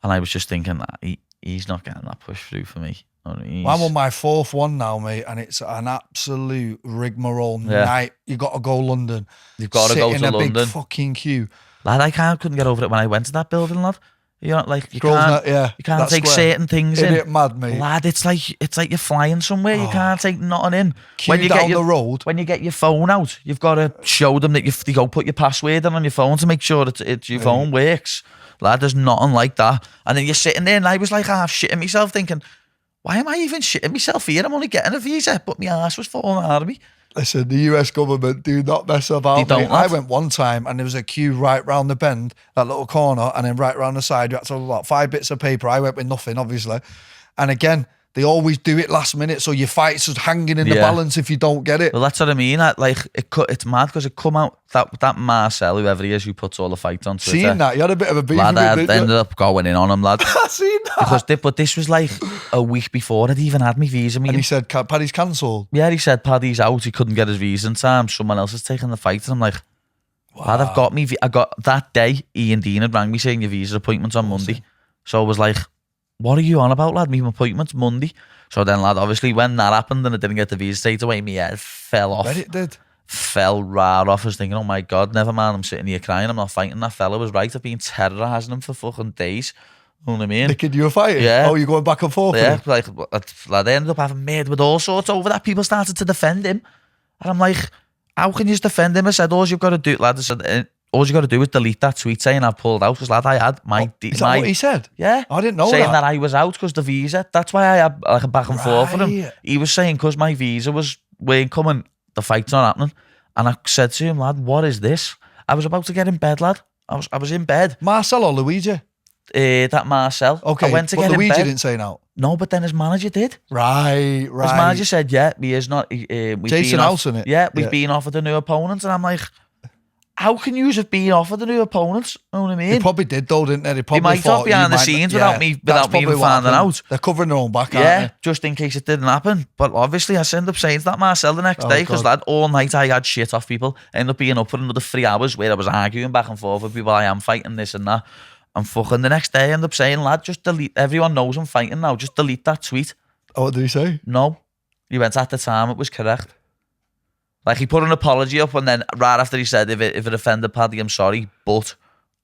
And I was just thinking that he's not getting that push through for me. You know what I mean? Well, I'm on my 4th one now, mate, and it's an absolute rigmarole night. You got to go London. You've got to go to London. Sit in a big fucking queue. Lad, I couldn't get over it when I went to that building, lad. You know, like you can't take certain things in. Isn't it mad, mate? Lad, it's like you're flying somewhere. You can't take nothing in. Queue down the road. When you get your phone out, you've got to show them that you go put your password in on your phone to make sure that your phone works. Lad, there's nothing like that. And then you're sitting there, and I was like half shitting myself, thinking, why am I even shitting myself here? I'm only getting a visa, but my ass was falling out of me. Listen, the US government do not mess about. I went one time and there was a queue right round the bend, that little corner, and then right round the side, you had to have about 5 bits of paper. I went with nothing, obviously. And again, they always do it last minute, so your fight's just hanging in the balance if you don't get it. Well, that's what I mean. It's mad because it come out, that Marcel, whoever he is, who puts all the fights on Twitter. Seen that? You had a bit of a beef lad, with it, I ended up going in on him, lad. I seen that. But this was like a week before I'd even had my visa meeting. And he said, Paddy's cancelled. Yeah, he said Paddy's out. He couldn't get his visa in time. Someone else is taking the fight. And I'm like, wow. Lad, I got that day, Ian Dean had rang me saying your visa appointment's on Monday. So I was like, what are you on about, lad? My appointment's Monday. So then, lad, obviously when that happened and I didn't get the visa straight away, my head fell off. I bet it did. Fell right off. I was thinking, oh my God, never mind, I'm sitting here crying, I'm not fighting. That fella was right. I've been terrorising him for fucking days. You know what I mean? Thinking you were fighting? Yeah. Oh, you're going back and forth? Yeah, like, lad, I ended up having made with all sorts over that. People started to defend him. And I'm like, how can you just defend him? I said, all you've got to do, lad, all you got to do is delete that tweet saying I've pulled out. Because, lad, I had my... Is that what he said? Yeah. I didn't know saying that I was out because the visa. That's why I had like a back and forth with him. He was saying because my visa weren't coming, the fight's not happening. And I said to him, lad, what is this? I was about to get in bed, lad. I was in bed. Marcel or Luigi? That Marcel. Okay, I went to but get Luigi in bed. didn't say no. No, but then his manager did. Right. His manager said, yeah, he is not... Jason House, innit? Yeah, we've been offered a new opponent. And I'm like... How can you have been offered the new opponents? You know what I mean? They probably did though, didn't they? They might have behind the scenes without me even finding out. They're covering their own back, yeah, aren't they? just in case it didn't happen. But obviously I ended up saying to that Marcel the next day, because lad, all night I had shit off people. I ended up being up for another 3 hours where I was arguing back and forth with people. I am fighting this and that. And fucking the next day I ended up saying, lad, just delete, everyone knows I'm fighting now, just delete that tweet. Oh, what did he say? No. He went, at the time it was correct. Like, he put an apology up, and then right after he said, if it offended Paddy, I'm sorry, but,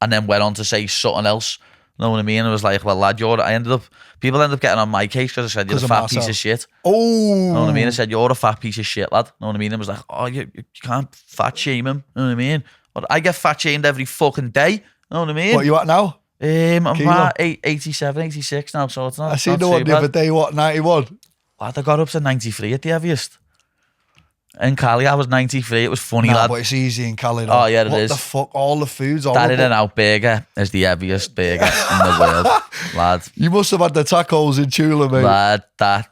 and then went on to say something else. You know what I mean? I was like, well, lad, people ended up getting on my case because I said, you're a fat piece of shit. Oh. You know what I mean? I said, you're a fat piece of shit, lad. You know what I mean? I was like, oh, you can't fat shame him. You know what I mean? But I get fat shamed every fucking day. You know what I mean? What are you at now? I'm about 87, 86 now, so it's not. I seen the one the other day, 91? Lad, I got up to 93 at the heaviest. In Cali, I was 93. It was funny, Nah, lad. but it's easy in Cali though. Oh, yeah, it what is. What the fuck? All the food's That horrible. In-N-Out burger is the heaviest burger in the world, lad. You must have had the tacos in Chula, mate. Lad, that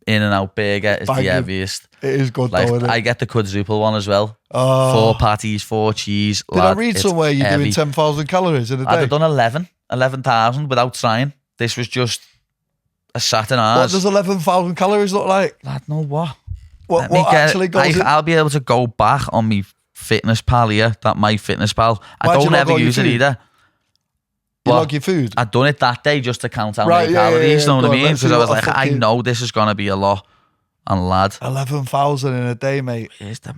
In-N-Out burger is Banging. the heaviest. It is good Like, though, isn't it? I get the quadruple one as well. Oh. 4 patties, 4 cheese. Did lad, I read it's somewhere you're heavy. doing 10,000 calories in a I'd day? have done 11,000 without trying. This was just a Saturn What hours. does 11,000 calories look like? Lad, no what? What actually goes in? I'll be able to go back on me fitness pal here, that my fitness pal. I Why'd you don't log ever all your use it food? either. You What? log your food? I'd done it that day just to count how Right, many yeah, calories, know what go I on, mean? let's Because see I was what like, I know this is going to be a lot. And lad, 11,000 in a day, mate. where's the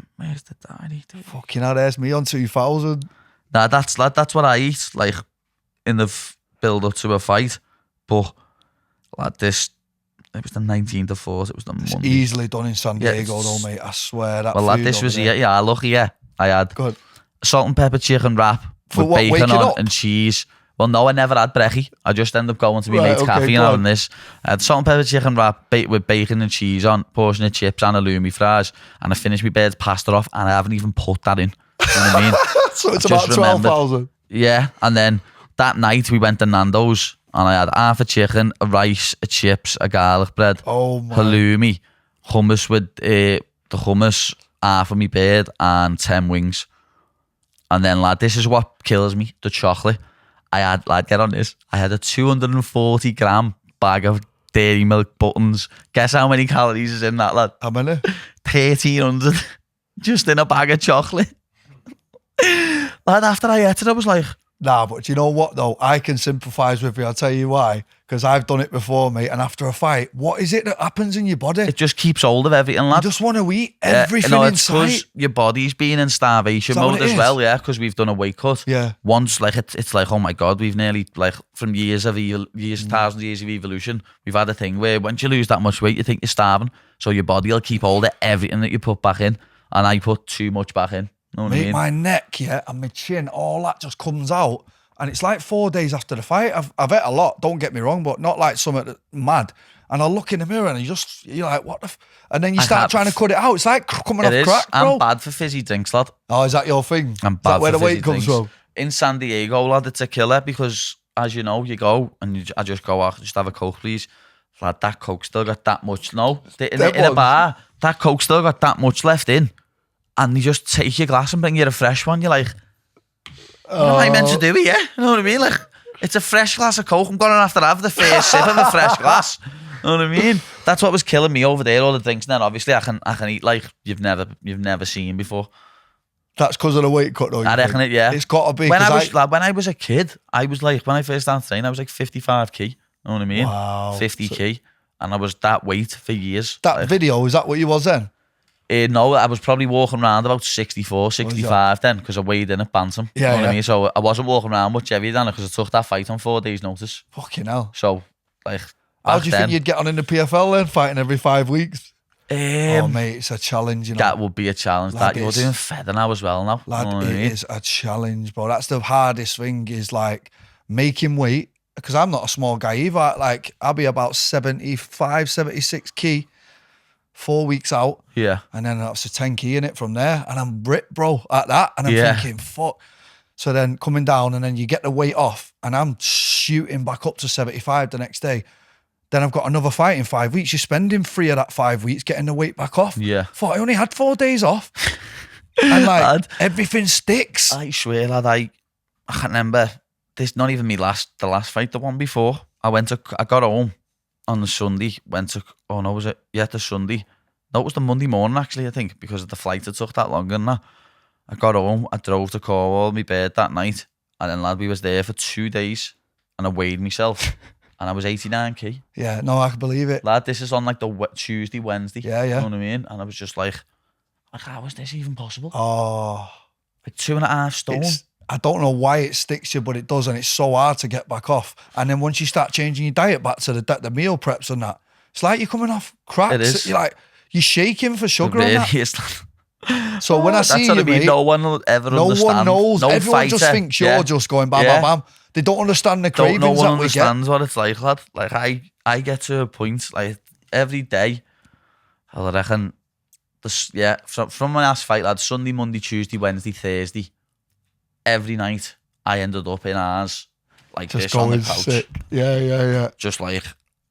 diary? Fucking hell, there's me on 2,000. Nah, that's what I eat, like, in the build up to a fight. But, lad, it was the 19th of 4th, it was the Monday. Easily done in San Yeah, Diego, though, mate. I swear that. Well, lad, food this over was there. it. Yeah, lucky, yeah. I had Good. salt and pepper chicken wrap For with what, bacon waking on up? and cheese. Well, no, I never had brekkie. I just ended up going to my Right, mate's okay, cafe and go on. having this. I had salt and pepper chicken wrap with bacon and cheese on, portion of chips and halloumi fries, and I finished my bird's pasta off, and I haven't even put that in. You know what I mean? So it's I about just remembered. 12,000. Yeah, and then that night we went to Nando's, and I had half a chicken, a rice, a chips, a garlic bread, Oh, my. halloumi, hummus with the hummus, half of my bird, and 10 wings. And then, lad, this is what kills me, the chocolate. I had, lad, get on this, I had a 240 gram bag of dairy milk buttons. Guess how many calories is in that, lad? How many? 1,300 just in a bag of chocolate. Lad, after I ate it, I was like, Nah, but do you know what, though? I can sympathise with you. I'll tell you why. Because I've done it before, mate. And after a fight, what is it that happens in your body? it just keeps hold of everything, You lad. just want to eat everything no, in it's 'cause sight. your body's been in starvation Is that what mode it as is? well, yeah, because we've done a weight cut. Yeah. Once, like, it's like, oh my God, we've nearly, like, from thousands of years of evolution, we've had a thing where once you lose that much weight, you think you're starving. So your body will keep hold of everything that you put back in. And I put too much back in. Know what I Mate, mean? my neck, yeah, and my chin, all that just comes out. And it's like 4 days after the fight. I've ate a lot, don't get me wrong, but not like something mad. And I look in the mirror and you're like, what the and then you start trying to cut it out. It's like coming It off is. crack, bro. I'm bad for fizzy drinks, lad. Oh, is that your thing? I'm Is bad that where for the weight fizzy comes drinks. from? In San Diego, lad, it's a killer because, as you know, you go and I just go, just have a Coke, please. Lad, that Coke still got that much. No, in a bar, that Coke still got that much left in. And you just take your glass and bring you a fresh one. You're like, what am I meant to do here? You know what I mean? Like, it's a fresh glass of Coke. I'm going to have the first sip of a fresh glass. You know what I mean? That's what was killing me over there, all the drinks. And then obviously I can eat like you've never seen before. That's because of the weight cut, though. I reckon it, yeah. It's got to be. When I was a kid, I was like, when I first started training, I was like 55 kg. You know what I mean? Wow. 50 kg. And I was that weight for years. That Like, video, is that what you was then? no, I was probably walking around about 64, 65 then, because I weighed in at Bantam. Yeah, You know what yeah. I mean? So I wasn't walking around much heavier then because I took that fight on 4 days' notice. Fucking hell. So, like, How do you think you'd get on in the PFL then, fighting every 5 weeks? Oh, um, mate, it's a challenge, you know. that would be a challenge. Lad, That you're it's- doing feather now as well now. Lad, You know what I it mean? is a challenge, bro. That's the hardest thing is like making weight. Because I'm not a small guy either. Like, I'll be about 75, 76 key 4 weeks out. Yeah. And then that's a 10 key in it from there. And I'm ripped, bro, at that. And I'm Yeah. thinking, fuck. So then coming down and then you get the weight off and I'm shooting back up to 75 the next day. Then I've got another fight in 5 weeks. You're spending 3 of that 5 weeks getting the weight back off. Yeah. Thought I only had 4 days off. And like, Lad. everything sticks. I swear, lad, I can't remember. This not even the last fight, the one before. I got home on the Sunday, the Sunday. No, it was the Monday morning actually, I think, because of the flight it took that long and that. I got home, I drove to Cornwall, my bed that night, and then lad, we was there for 2 days and I weighed myself and I was 89 kg. Yeah, no, I can believe it. Lad, this is on like the Tuesday, Wednesday. Yeah, yeah. You know what I mean? And I was just like, how is this even possible? Oh, Like 2.5 stone. I don't know why it sticks you, but it does, and it's so hard to get back off. And then once you start changing your diet back to the meal preps and that, it's like you're coming off cracks. It is. You're shaking for sugar It and that. really is. So when I see That's what you, I mean. mate, No one will ever no understand. one knows. No Everyone fighter. just thinks you're just going bam, Yeah. bam, bam. They don't understand the Don't cravings no one that we get. understands what it's like, lad. Like I get to a point like every day. I reckon From my last fight, lad, Sunday, Monday, Tuesday, Wednesday, Thursday, every night I ended up in ours like Just this on the going couch. sick. Yeah. Just like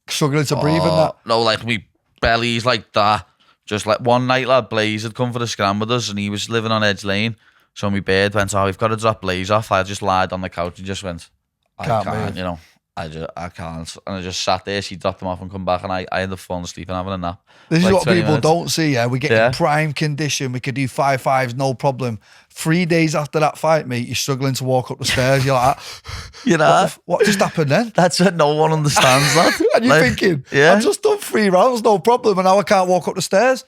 Struggling to breathe in that. No, like me bellies like that. Just like one night, lad, Blaze had come for the scram with us and he was living on Edge Lane. So my bird went, we've got to drop Blaze off. I just lied on the couch and just went, I can't, you know. I can't. And I just sat there. She dropped him off and come back and I ended up falling asleep and having a nap. This is like what 20 people minutes. don't see, yeah? We get in prime condition. We could do 5-5s, no problem. 3 days after that fight, mate, you're struggling to walk up the stairs. You're like, you know, what just happened then? That's what no one understands, lad. And you're thinking, I've just done 3 rounds, no problem, and now I can't walk up the stairs.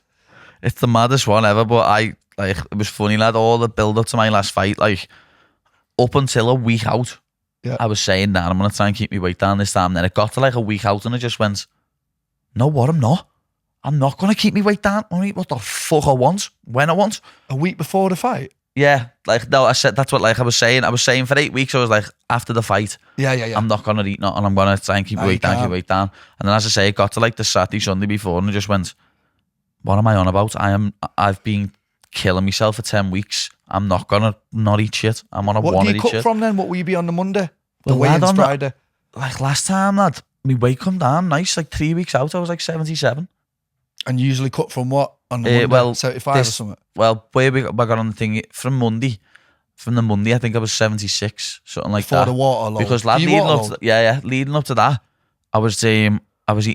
It's the maddest one ever, but it was funny, lad, all the build up to my last fight, like, up until a week out, I was saying that I'm going to try and keep my weight down this time. Then it got to like a week out and I just went, no, what, I'm not going to keep my weight down. I mean, what the fuck I want, when I want. A week before the fight? Yeah, like, no, I said, that's what, like, I was saying for 8 weeks, I was like, after the fight, yeah. I'm not going to eat nothing, I'm going to try and keep my weight down. And then, as I say, it got to like the Saturday, Sunday before, and I just went, what am I on about? I've been killing myself for 10 weeks. I'm not going to not eat shit. I'm on a what one do you eat cut shit. from then? What will you be on the Monday? Well, The weigh-in's Friday? Like last time, lad, my weight come down nice, like 3 weeks out, I was like 77. And you usually cut from what on the Monday? 75 or something? Well, where we got on the thing from the Monday, I think I was 76, something like Before that. the water load. Because lad, leading up to that, I was eating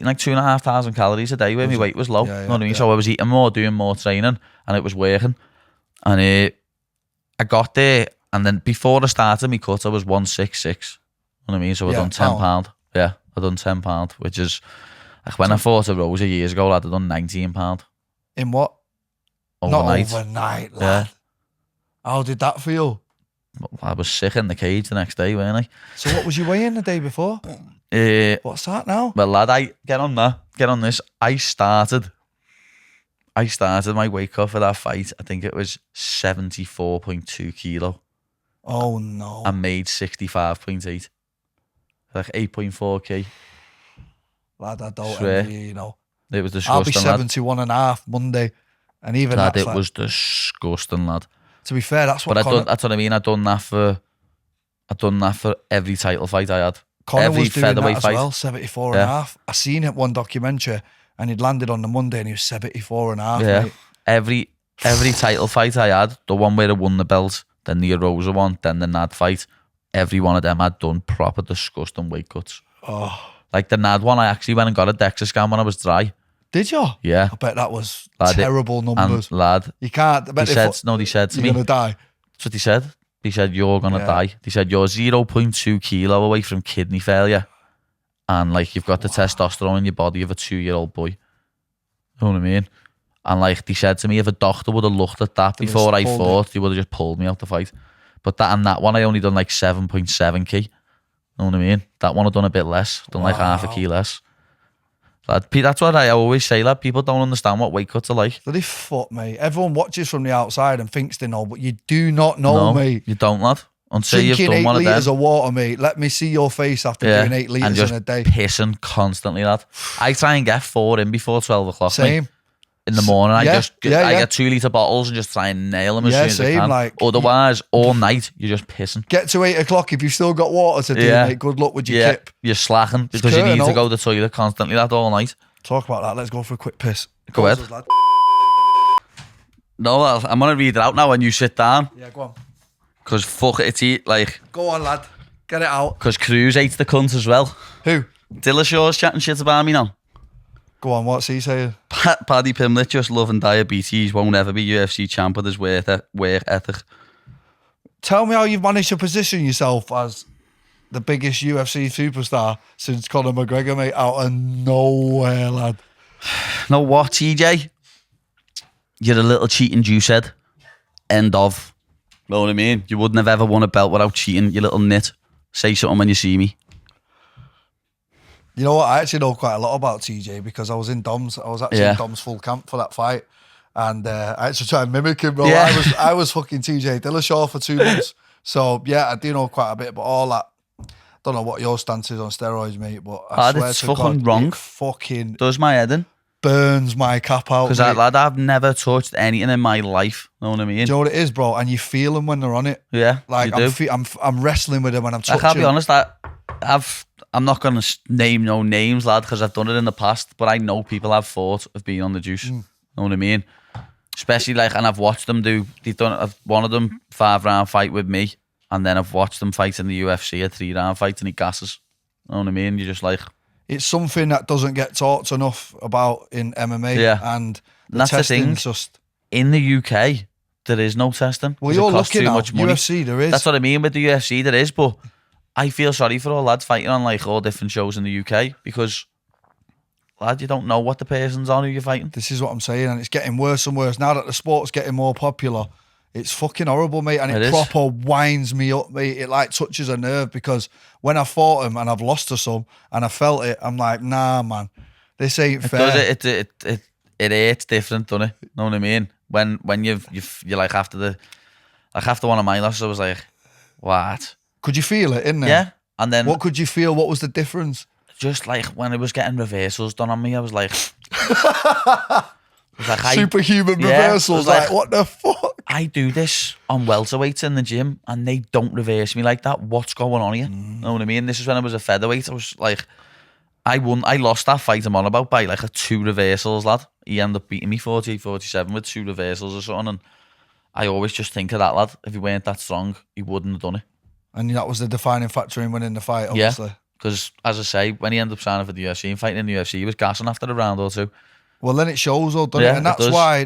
like 2,500 calories a day where my weight was low. You know what I mean? So I was eating more, doing more training, and it was working. And I got there, and then before I started my cut, I was 166. You know what I mean? So I done £10. Yeah, I done £10, which is like when I fought a Rosa years ago, lad, I done £19. In what? Overnight. Not overnight, lad. Yeah. How did that feel? I was sick in the cage the next day, weren't I? So what was you weighing the day before? What's that now? Well, lad, get on this. I started my weight cut for that fight. I think it was 74.2 kilo. Oh no! I made 65.8, like 8.4 k. Lad, I don't envy you, you know. It was disgusting. I'll be 71.5 Monday, and even lad, that. It was disgusting, lad. To be fair, that's what. But that's what I mean. I done that for every title fight I had. Connor every was doing featherweight that as fight. well, 74.5. I seen it one documentary, and he'd landed on the Monday, and he was 74.5. Yeah, mate. every title fight I had, the one where I won the belt, then the Rosa one, then the Nad fight, every one of them had done proper disgusting weight cuts. Oh, like the Nad one, I actually went and got a DEXA scan when I was dry. Did you? Yeah. I bet that was lad, terrible numbers. And lad, you can't. I bet they said to me, you're gonna die. That's what he said. He said, you're gonna die. He said, you're 0.2 kilo away from kidney failure, and like you've got the testosterone in your body of a 2-year-old boy. You know what I mean? And like they said to me, if a doctor would have looked at that before I fought, he would have just pulled me out the fight. But that one I only done like 7.7 k. You know what I mean? That one I done a bit less, done like half a key less. Lad, that's what I always say, lad. People don't understand what weight cuts are like. Bloody fuck, mate. Everyone watches from the outside and thinks they know, but you do not know, mate. You don't, lad. Until you've done 8 one of them. litres of water, mate. Let me see your face after doing 8 litres in a day. Pissing constantly, lad. I try and get 4 in before 12 o'clock. Same. Mate. In the morning, I get 2-litre bottles and just try and nail them as soon as I can. Like, otherwise, all night, you're just pissing. Get to 8 o'clock if you've still got water to do, mate. Good luck with your kip. You're slacking because you need to go to the toilet constantly, lad, all night. Talk about that. Let's go for a quick piss. Go ahead. No, I'm going to read it out now when you sit down. Yeah, go on. Because fuck it, it's like... Go on, lad. Get it out. Because Cruz hates the cunt as well. Who? Dillashaw's chatting shit about me now. Go on, what's he saying? Paddy Pimlet just loving diabetes, won't ever be UFC champ with his work ethic. Tell me how you've managed to position yourself as the biggest UFC superstar since Conor McGregor, mate, out of nowhere, lad. Know what, TJ? You're a little cheating juicehead. End of. Know what I mean? You wouldn't have ever won a belt without cheating, you little nit. Say something when you see me. You know what? I actually know quite a lot about TJ because I was in Dom's. I was actually in Dom's full camp for that fight. And I actually tried to mimic him, bro. Yeah. I was fucking TJ Dillashaw for 2 months. So, yeah, I do know quite a bit, but all that. Don't know what your stance is on steroids, mate, but I swear it's to fucking God, wrong. it fucking does my head in. burns my cap out. Because lad, I've never touched anything in my life. Know what I mean? Do you know what it is, bro? And you feel them when they're on it. Yeah, like you do. I'm wrestling with them when I'm touching. I'll be honest, I'm not gonna name no names, lad, because I've done it in the past. But I know people have thought of being on the juice. Know what I mean? Especially like, and I've watched them do. They've done one of them 5-round fight with me, and then I've watched them fight in the UFC a 3-round fight, and he gasses. Know what I mean? You're just like. It's something that doesn't get talked enough about in MMA. Yeah. And that's the thing. Just in the UK, there is no testing. Well, you're looking at UFC, there is. That's what I mean with the UFC, there is. But I feel sorry for all lads fighting on like all different shows in the UK because, lad, you don't know what the person's on who you're fighting. This is what I'm saying, and it's getting worse and worse. Now that the sport's getting more popular, it's fucking horrible, mate, and it proper winds me up, mate. It like touches a nerve because when I fought him and I've lost to some and I felt it, I'm like, nah, man, this ain't fair. It hurts different, doesn't it? Know what I mean? When you're like after one of my losses, I was like, what? Could you feel it in there? Yeah, and then what could you feel? What was the difference? Just like when it was getting reversals done on me, I was like. Superhuman reversals, like what the fuck? I do this on welterweights in the gym and they don't reverse me like that. What's going on here? Know what I mean? This is when I was a featherweight. I was like, I lost that fight I'm on about by like 2 reversals, lad. He ended up beating me 48-47 with 2 reversals or something. And I always just think of that, lad. If he weren't that strong, he wouldn't have done it. And that was the defining factor in winning the fight, obviously. Yeah, because as I say, when he ended up signing for the UFC and fighting in the UFC, he was gassing after a round or 2. Well, then it shows, though, doesn't it? And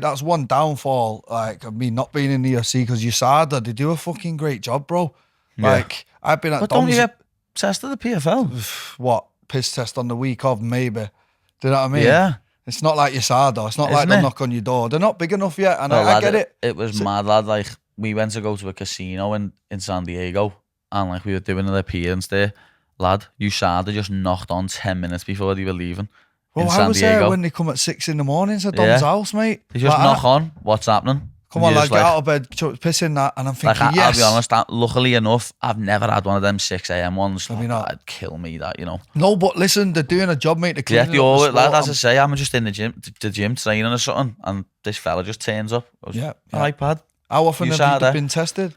that's one downfall, like, of me not being in the UFC, because USADA, they do a fucking great job, bro. Like, I've been at But don't you get tested the PFL? What? Piss test on the week of, maybe. Do you know what I mean? Yeah. It's not like USADA. It's not like they'll knock on your door. They're not big enough yet, and I get it. It was mad, lad. Like, we went to go to a casino in San Diego, and, like, we were doing an appearance there. Lad, USADA just knocked on 10 minutes before they were leaving. Well, I was there when they come at 6 in the morning at Dom's house, mate. They just knock on, what's happening? Come on, lad, get out of bed, pissing that, and I'm thinking, like, yes. I'll be honest, luckily enough, I've never had one of them 6 a.m. ones. That'd kill me, that, you know. No, but listen, they're doing a job, mate. Yeah, they always, lad, as I say, I'm just in the gym training or something, and this fella just turns up. All right, Pad. How often have you been tested?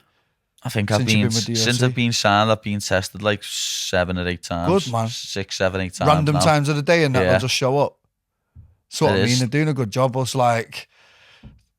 I think since I've been signed, I've been tested like 7 or 8 times. Good, man. 6, 7, 8 times. Random times of the day, and they'll just show up. That's what I mean. They're doing a good job. It's like,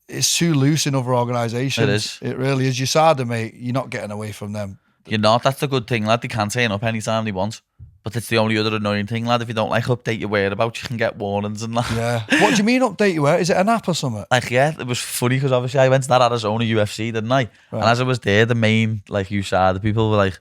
it's too loose in other organisations. It is. It really is. USADA, mate, you're not getting away from them. You're not. That's the good thing, lad. They can turn up anytime they want. But it's the only other annoying thing, lad. If you don't like update your whereabouts, you can get warnings and that. Yeah. What do you mean update your where? Is it an app or something? Like, yeah, it was funny because obviously I went to that Arizona UFC, didn't I? Right. And as I was there, the main, like, USADA people were like,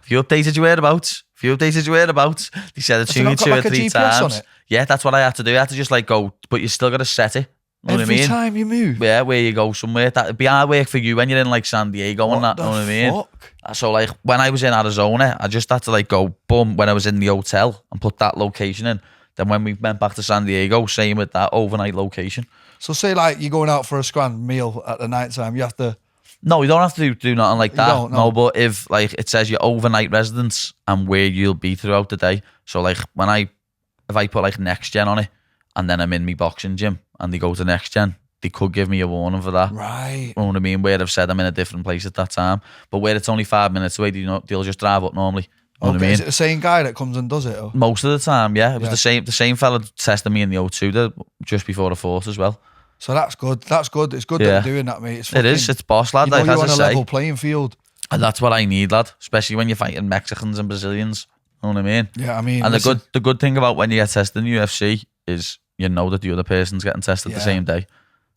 if you updated your whereabouts, they said it to me 2 or 3 times. Yeah, that's what I had to do. I had to just like go, but you still got to set it. You know Every time you move? Yeah, where you go somewhere. That'd be hard work for you when you're in like San Diego and that, you know what I mean? So like when I was in Arizona, I just had to like go, boom, when I was in the hotel and put that location in. Then when we went back to San Diego, same with that overnight location. So say like you're going out for a scran meal at the night time, you have to... No, you don't have to do nothing like that. No, but if like it says your overnight residence and where you'll be throughout the day. So like if I put like Next Gen on it and then I'm in my boxing gym and they go to Next Gen, they could give me a warning for that. Right. You know what I mean? Where I've said I'm in a different place at that time. But where it's only 5 minutes away, they'll just drive up normally. You know what I mean? Is it the same guy that comes and does it? Or? Most of the time, yeah. It was the same fella testing me in the O2 just before the fought as well. So that's good. That's good. It's good that you're doing that, mate. It is. It's boss, lad. You're like, on a level playing field. And that's what I need, lad. Especially when you're fighting Mexicans and Brazilians. You know what I mean? Yeah, I mean... And the good thing about when you get tested in the UFC is you know that the other person's getting tested the same day.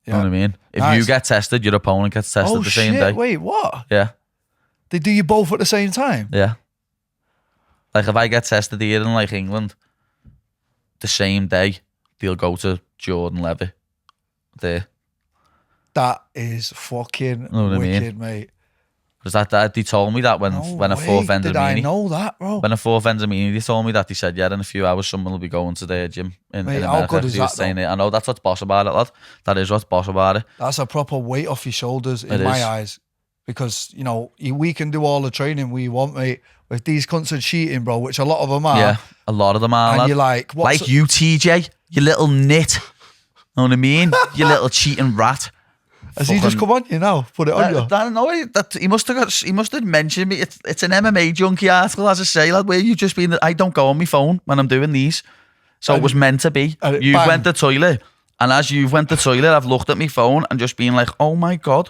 You know what I mean? If you get tested, your opponent gets tested the same day. Wait, what? Yeah. They do you both at the same time? Yeah. Like if I get tested here in like England, the same day, they'll go to Jordan Levy there. That is fucking wicked, mate. Because that they told me that when a fourth ends Did I know that, bro? When a fourth ends they told me that. They said, yeah, in a few hours someone will be going to their gym in America. How good is that, I know, that's what's boss about it, lad. That is what's boss about it. That's a proper weight off your shoulders in my eyes. Because, you know, we can do all the training we want, mate. With these cunts are cheating, bro, which a lot of them are. Yeah, a lot of them are, and lad. you're like... Like you, TJ, you little nit. Know what I mean? You little cheating rat. Has he just come on you now? Put it on you? I don't know. He must have mentioned me. It's an MMA junkie article, as I say, lad, where you just been. I don't go on my phone when I'm doing these. So it was meant to be. You went to the toilet, and as you've went to the toilet, I've looked at my phone and just been like, oh my God.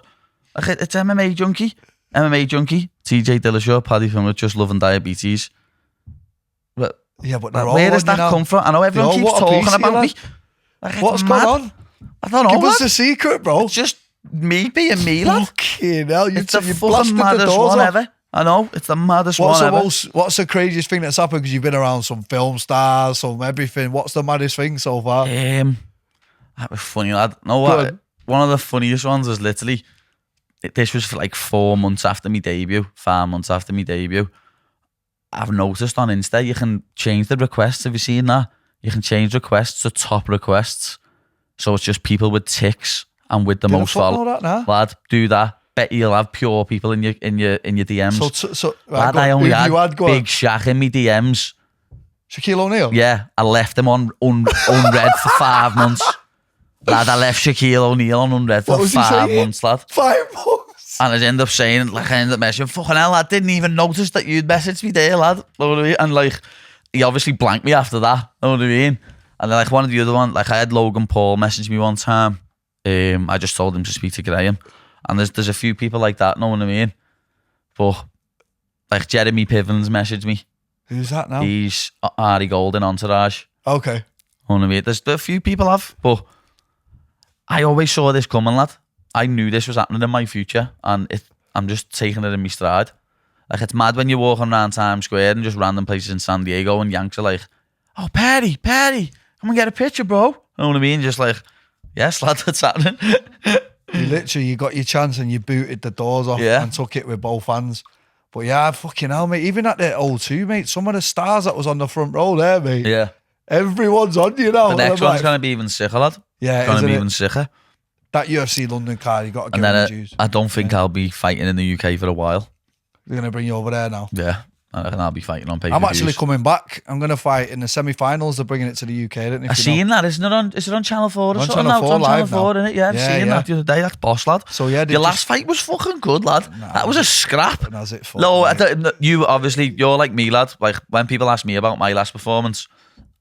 Like, it's MMA junkie. TJ Dillashaw, Paddy from Just Loving Diabetes. But, yeah, but where does that come from? I know everyone keeps talking about me. Like, what's going on? I don't know. Give us the secret, bro. It's just me being me, lad. Fucking hell, it's the fucking maddest one ever. I know, it's the maddest one ever. What's the craziest thing that's happened? Because you've been around some film stars, some everything. What's the maddest thing so far? That was funny, lad. No, what? One of the funniest ones is literally, this was for like 4 months after my debut, 5 months after my debut. I've noticed on Insta, you can change the requests. Have you seen that? You can change requests to top requests. So it's just people with ticks and with the most followers. Lad, do that. Bet you'll have pure people in your DMs. So lad, I only had Big Shaq in my DMs. Shaquille O'Neal? Yeah, I left him on unread for 5 months. Lad, I left Shaquille O'Neal on unread for 5 months, lad. 5 months? And I ended up saying, like, I ended up messaging, fucking hell, I didn't even notice that you'd messaged me there, lad. Know what I mean? And like, he obviously blanked me after that. Know what I mean? And then like one of the other ones, like I had Logan Paul message me one time. I just told him to speak to Graham. And there's a few people like that, know what I mean? But like Jeremy Pivens messaged me. Who's that now? He's Ari Gold in Entourage. Okay. Know what I mean? There's a few people have, but I always saw this coming, lad. I knew this was happening in my future, and I'm just taking it in my stride. Like, it's mad when you're walking around Times Square and just random places in San Diego and Yanks are like, oh, Paddy, come and get a picture, bro. You know what I mean? Just like, yes, lad, that's happening. You got your chance and you booted the doors off and took it with both hands. But yeah, fucking hell, mate. Even at the O2, mate, some of the stars that was on the front row there, mate. Yeah. Everyone's on you now. The next one's going to be even sicker, lad. Yeah, it's going to be even sicker. That UFC London card, you got to give them the juice. I don't think I'll be fighting in the UK for a while. They're going to bring you over there now. Yeah. And I'll be fighting on pay-per-views. I'm actually coming back. I'm going to fight in the semi-finals. They're bringing it to the UK. I've seen that. Is it on Channel 4 or something? Channel 4 it's on live Channel 4, isn't it? Yeah, I've seen that the other day. That's boss, lad. So yeah, your last fight was fucking good, lad. That was a scrap. No, you obviously, you're like me, lad. Like when people ask me about my last performance,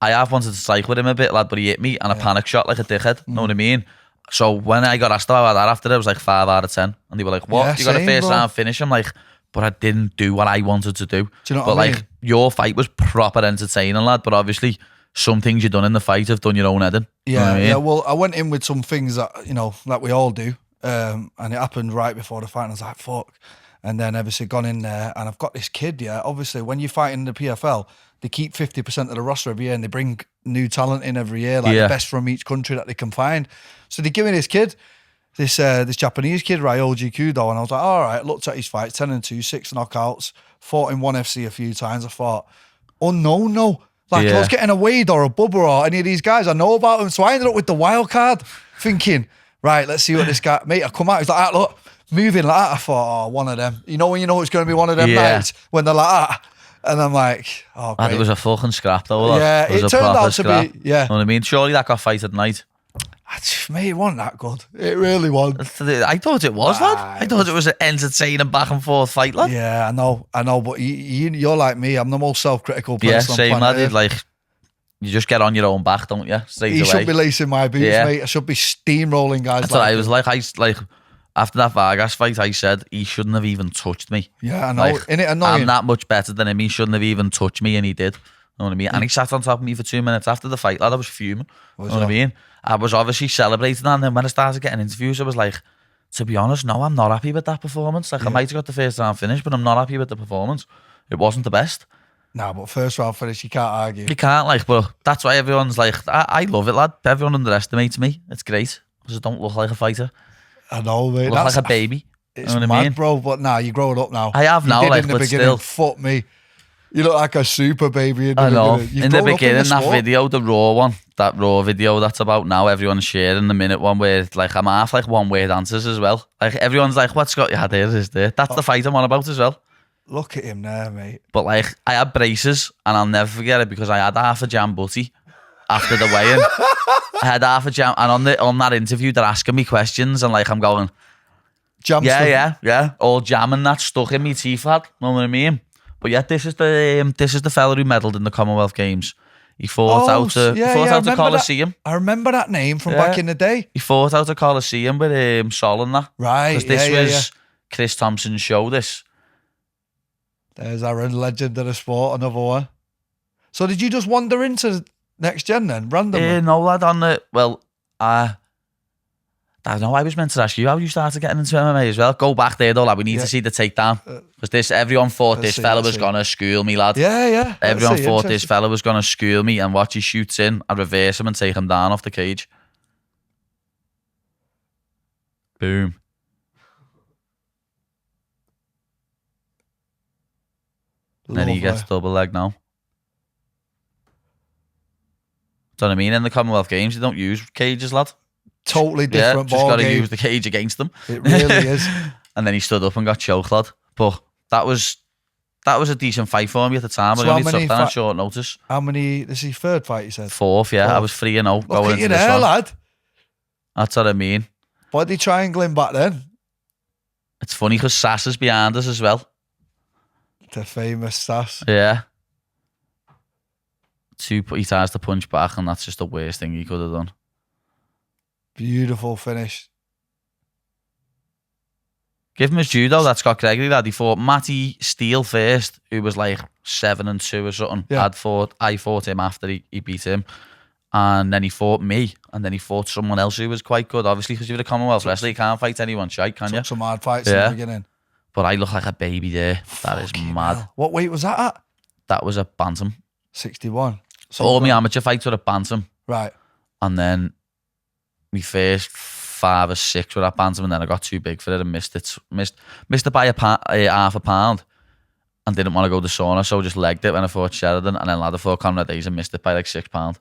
I have wanted to psych with him a bit, lad, but he hit me and a panic shot like a dickhead. Know what I mean? So when I got asked about that after, it was like 5 out of 10. And they were like, what? You got a first round finish? I'm like, but I didn't do what I wanted to do. Do you know what I mean? Like, your fight was proper entertaining, lad, but obviously some things you've done in the fight have done your own heading. Yeah, you know what I mean? Yeah, well, I went in with some things that, like we all do. And it happened right before the fight, and I was like, fuck. And then obviously gone in there, and I've got this kid, obviously when you fight in the PFL, they keep 50% of the roster every year, and they bring new talent in every year, like the best from each country that they can find. So they give me this kid, this Japanese kid, Ryoji Kudo, and I was like, all right, looked at his fights, 10-2, 6 knockouts, fought in 1FC a few times. I thought, oh no. Like I was getting a Wade or a Bubba or any of these guys, I know about them. So I ended up with the wild card, thinking, right, let's see what this guy, mate, I come out, he's like, look, moving like that. I thought, one of them. You know it's going to be one of them nights when they're like that. And I'm like, oh, great. It was a fucking scrap though. Yeah, it turned out to be, You know what I mean? Surely that got fight at night. Mate, it wasn't that good. It really wasn't. I thought it was, lad. I thought it was an entertaining back and forth fight, lad. Yeah, I know, but you're like me. I'm the most self-critical person. Yeah, same, lad. Like, you just get on your own back, don't you? Straight away. You should be lacing my boots, mate. I should be steamrolling guys. That's what I was like. After that Vargas fight, I said he shouldn't have even touched me. Yeah, I know. Isn't it annoying? I'm that much better than him. He shouldn't have even touched me, and he did. You know what I mean? And he sat on top of me for 2 minutes after the fight, lad. I was fuming. You know what I mean? I was obviously celebrating, and then when I started getting interviews, I was like, to be honest, no, I'm not happy with that performance. Like, I might have got the first round finish, but I'm not happy with the performance. It wasn't the best. Nah, but first round finish, you can't argue. You can't, like, but that's why everyone's like, I love it, lad. Everyone underestimates me. It's great. Because I don't look like a fighter. I know, mate. I look like a baby. It's mad, bro, but nah, you're growing up now. I have now, like, but still. Fuck me. You look like a super baby in the beginning. I know. Beginning. In the beginning, that video, the raw one, that raw video that's about now, everyone's sharing the minute one where it's like I'm half like one word answers as well. Like everyone's like, what's got your there is there. That's the fight I'm on about as well. Look at him there, mate. But like I had braces and I'll never forget it because I had half a jam butty after the weigh-in. I had half a jam, and on that interview, they're asking me questions, and like I'm going, Jam stuff. yeah, all jam and that stuck in my teeth, lad. Know what I mean? But yeah, this is the fella who medalled in the Commonwealth Games. He fought out the Coliseum. I remember that name from back in the day. He fought out the Coliseum with Sol and that. Right, because this was Chris Thompson's show, this. There's our legend of the sport, another one. So did you just wander into Next Gen then, randomly? No, lad, I don't know, I was meant to ask you how you started getting into MMA as well. Go back there though, lad, we need to see the takedown. Because everyone thought this fella was going to school me, lad. Yeah. Everyone thought this fella was going to school me, and watch he shoots in, I reverse him and take him down off the cage. Boom. And then he gets double leg now. Do you know what I mean? In the Commonwealth Games, you don't use cages, lad. Totally different just ball got to game. use the cage against them. It really is. And then he stood up and got choked, lad. But that was a decent fight for me at the time. So I only took that on short notice. How many? This is your third fight, you said? Fourth, yeah. I was 3-0 going into this one. Lad. That's what I mean. Body triangling back then. It's funny because Sass is behind us as well. The famous Sass. Yeah. He tries to punch back, and that's just the worst thing he could have done. Beautiful finish. Give him his judo, that Scott Gregory lad. He fought Matty Steele first, who was like 7-2 or something. Yeah. I fought him after he beat him. And then he fought me, and then he fought someone else who was quite good, obviously, because you're a Commonwealth wrestler, you can't fight anyone shite, can you? Some hard fights in the beginning. But I look like a baby there. That is mad. Hell. What weight was that at? That was a bantam. 61. So all my amateur fights were a bantam. Right. And then my first 5 or 6 were at bantam, and then I got too big for it and missed it. Missed it by half a pound, and didn't want to go to sauna, so just legged it when I fought Sheridan, and then later fought Conrad Hayes and missed it by like 6 pounds.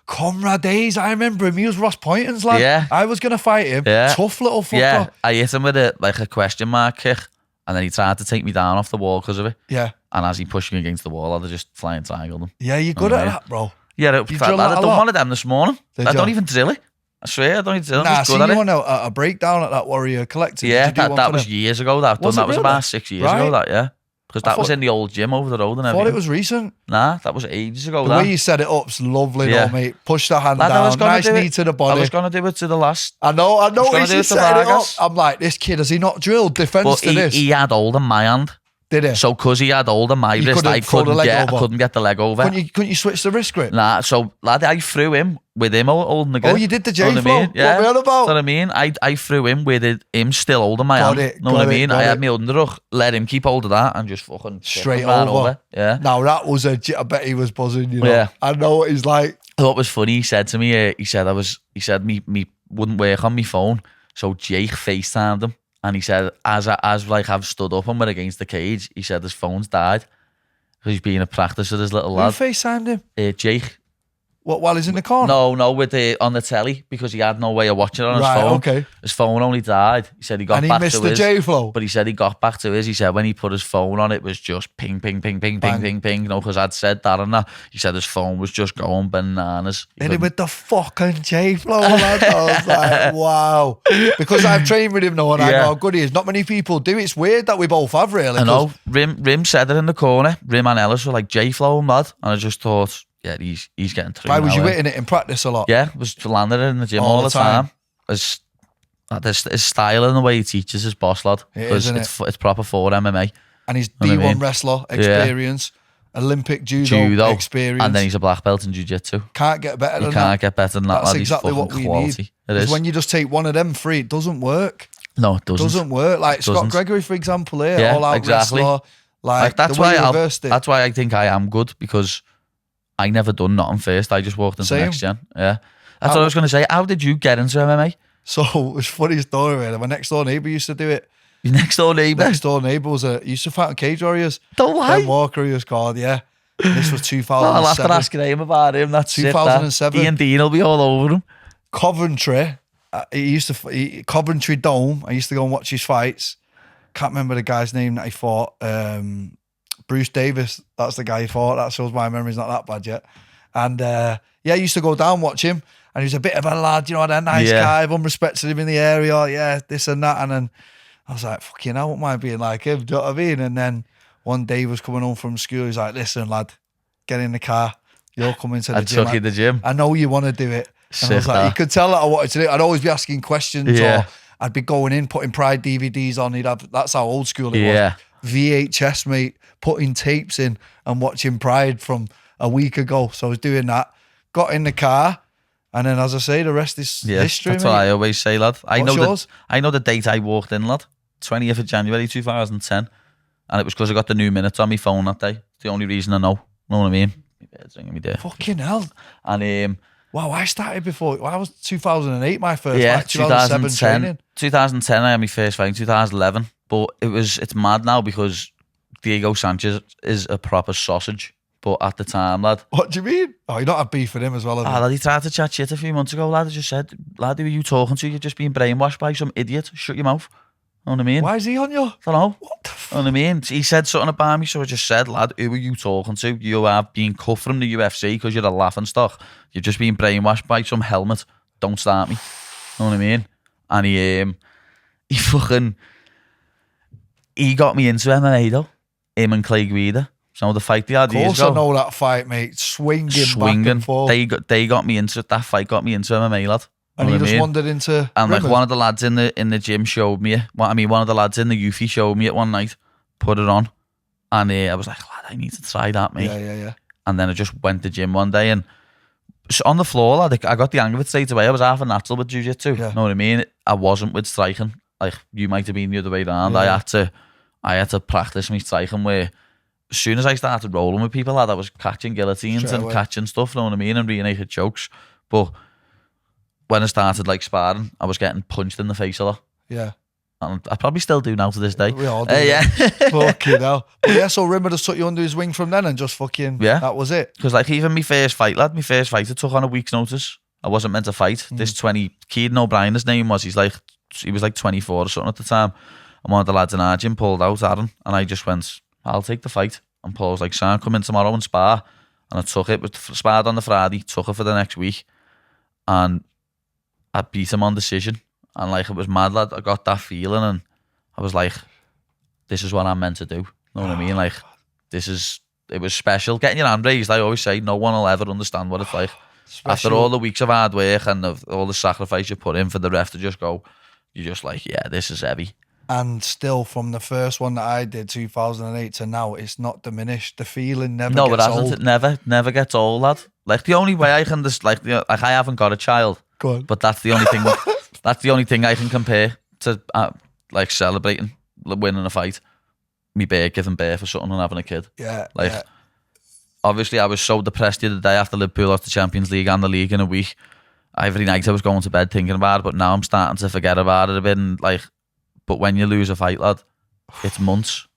Conrad Hayes, I remember him. He was Ross Poynton's lad. Yeah. I was going to fight him. Yeah. Tough little fucker. Yeah, I hit him with a question mark kick, and then he tried to take me down off the wall because of it. Yeah. And as he pushed me against the wall, I just flying triangled him. Yeah, you're good at that, bro. Yeah, I done one of them this morning. I don't even drill it. I swear, I don't even drill it. Nah, see, you won a breakdown at that Warrior Collective. Yeah, that was years ago. That was about 6 years ago, that, yeah. Because that was in the old gym over the road and everything. I thought it was recent. Nah, that was ages ago. The way you set it up's lovely, though, mate. Push the hand down, nice knee to the body. I was going to do it to the last. I know. He's setting it up. I'm like, this kid, has he not drilled defence to this? He had hold in my hand. Did he? So because he had hold in my wrist, I couldn't get the leg over. Couldn't you switch the wrist grip? Nah, so lad, I threw him with him holding the grip. Oh, you did the J-flow? What I mean? Yeah. What we on about? What I mean? I threw him with him still holding my hand. Know what I mean? I had my underhook, let him keep hold of that, and just fucking straight over. Yeah. Now that was I bet he was buzzing. You know. Yeah. I know what he's like. What was funny? He said to me, he said me wouldn't work on my phone, so Jake FaceTimed him. And he said, as I've stood up and we're against the cage, he said his phone's died because he's being a practice with his little lad. Who FaceTimed him? Jake. What, while he's in the corner? No, on the telly, because he had no way of watching it on his phone. Okay. His phone only died. He said he got back to his. And he missed the J-flow. But he said he got back to his. He said when he put his phone on, it was just ping, ping, ping, ping, ping, ping, ping. You know, because I'd said that and that. He said his phone was just going bananas. Hit him with the fucking J-flow, lad. I was like, wow. Because I've trained with him now and I know how good he is. Not many people do. It's weird that we both have, really. I know. Rim said it in the corner. Rim and Ellis were like, J-flow, lad. And I just thought, yeah, he's getting through. Why was you hitting it in practice a lot? Yeah, was landing it in the gym all the time. His style and the way he teaches his boss, lad. It's proper for MMA. And he's D1 wrestler experience, Olympic judo experience. And then he's a black belt in jiu-jitsu. Can't get better than that. You can't get better than that, That's lad. exactly what we need. It is. When you just take one of them free, it doesn't work. No, it doesn't. It doesn't work. Like Scott Gregory, for example, here, all-out wrestler. Like that's why I think I am good, because I never done nothing first. I just walked into Next Gen. Yeah. That's what I was going to say. How did you get into MMA? So, it's a funny story, really. My next door neighbour used to do it. Your next door neighbour? Next door neighbour used to fight on Cage Warriors. Don't lie. Ben Walker, he was called, yeah. And this was 2007. I'll have to ask him about him. That's 2007. Ian Dean will be all over him. Coventry. Coventry Dome. I used to go and watch his fights. Can't remember the guy's name that he fought. Bruce Davis, that's the guy he fought. That shows my memory's not that bad yet. And yeah, I used to go down watch him, and he was a bit of a lad, you know, had a nice guy, everyone respected him in the area, yeah, this and that. And then I was like, fucking hell, what am I being like him? Do you know what I mean? And then one day he was coming home from school, he's like, listen, lad, get in the car, you're coming to the gym. I took you to the gym. I know you want to do it. And I was like, you could tell that I wanted to do it. I'd always be asking questions, or I'd be going in, putting Pride DVDs on. That's how old school it was. VHS, mate, putting tapes in and watching Pride from a week ago. So I was doing that, got in the car, and then, as I say, the rest is history, that's mate. what I always say, lad. I know yours? the date I walked in, lad. 20th of January 2010. And it was because I got the new minutes on my phone that day. It's the only reason I know. Know what I mean? It's ringing me there. Fucking hell. And wow, I started before. Well, I was 2008, my first fight. 2007 training. 2010, I had my first fight in 2011. But it's mad now because Diego Sanchez is a proper sausage. But at the time, lad. What do you mean? Oh, you don't have beef with him as well, have you? Lad, he tried to chat shit a few months ago, lad. I just said, lad, who are you talking to? You're just being brainwashed by some idiot. Shut your mouth. Know what I mean? Why is he on you? I don't know. What the fuck? Know what I mean? He said something about me, so I just said, lad, who are you talking to? You have been cut from the UFC because you're a laughing stock. You're just being brainwashed by some helmet. Don't start me. Know what I mean? And he got me into MMA though. Him and Clay Guida. So the fight they had years ago. Of course I know that fight, mate. Swinging back and forth. They got me into that fight. Got me into MMA, lad. And he just wandered into. And like one of the lads in the gym showed me it. One of the lads in the Eufy showed me it one night. Put it on, and I was like, lad, I need to try that, mate. Yeah. And then I just went to the gym one day and on the floor, lad, I got the hang of it straight away. I was half a natural with jiu-jitsu. Yeah. Know what I mean? I wasn't with striking. Like you might have been the other way around. Yeah. I had to practice me striking where as soon as I started rolling with people, lad, I was catching guillotines and catching stuff, know what I mean, and re-naked chokes. But when I started like sparring, I was getting punched in the face a lot. Yeah. And I probably still do now to this day. We all do. Yeah. Fucking hell. But yeah, so Rimmer just took you under his wing from then and just fucking, that was it. Because like even my first fight, lad, I took on a week's notice. I wasn't meant to fight. This Keaton O'Brien, his name was, he was like 24 or something at the time. And one of the lads in our gym pulled out Aaron, and I just went, I'll take the fight. And Paul was like, Sam, come in tomorrow and spar. And I took it, sparred on the Friday, took it for the next week. And I beat him on decision. And like, it was mad, lad. I got that feeling and I was like, this is what I'm meant to do. Know what I mean? Like, it was special. Getting your hand raised, I always say, no one will ever understand what it's like. Special. After all the weeks of hard work and all the sacrifice you put in for the ref to just go, you're just like, yeah, this is heavy. And still, from the first one that I did, 2008 to now, it's not diminished. The feeling never gets old. No, it hasn't. It never gets old, lad. Like, the only way I can just, like I haven't got a child. Go on. But that's the only thing. That's the only thing I can compare to, like, celebrating, winning a fight. Me giving birth or something and having a kid. Yeah. Like, obviously, I was so depressed the other day after Liverpool lost the Champions League and the league in a week. Every night I was going to bed thinking about it, but now I'm starting to forget about it a bit. And like, but when you lose a fight, lad, it's months.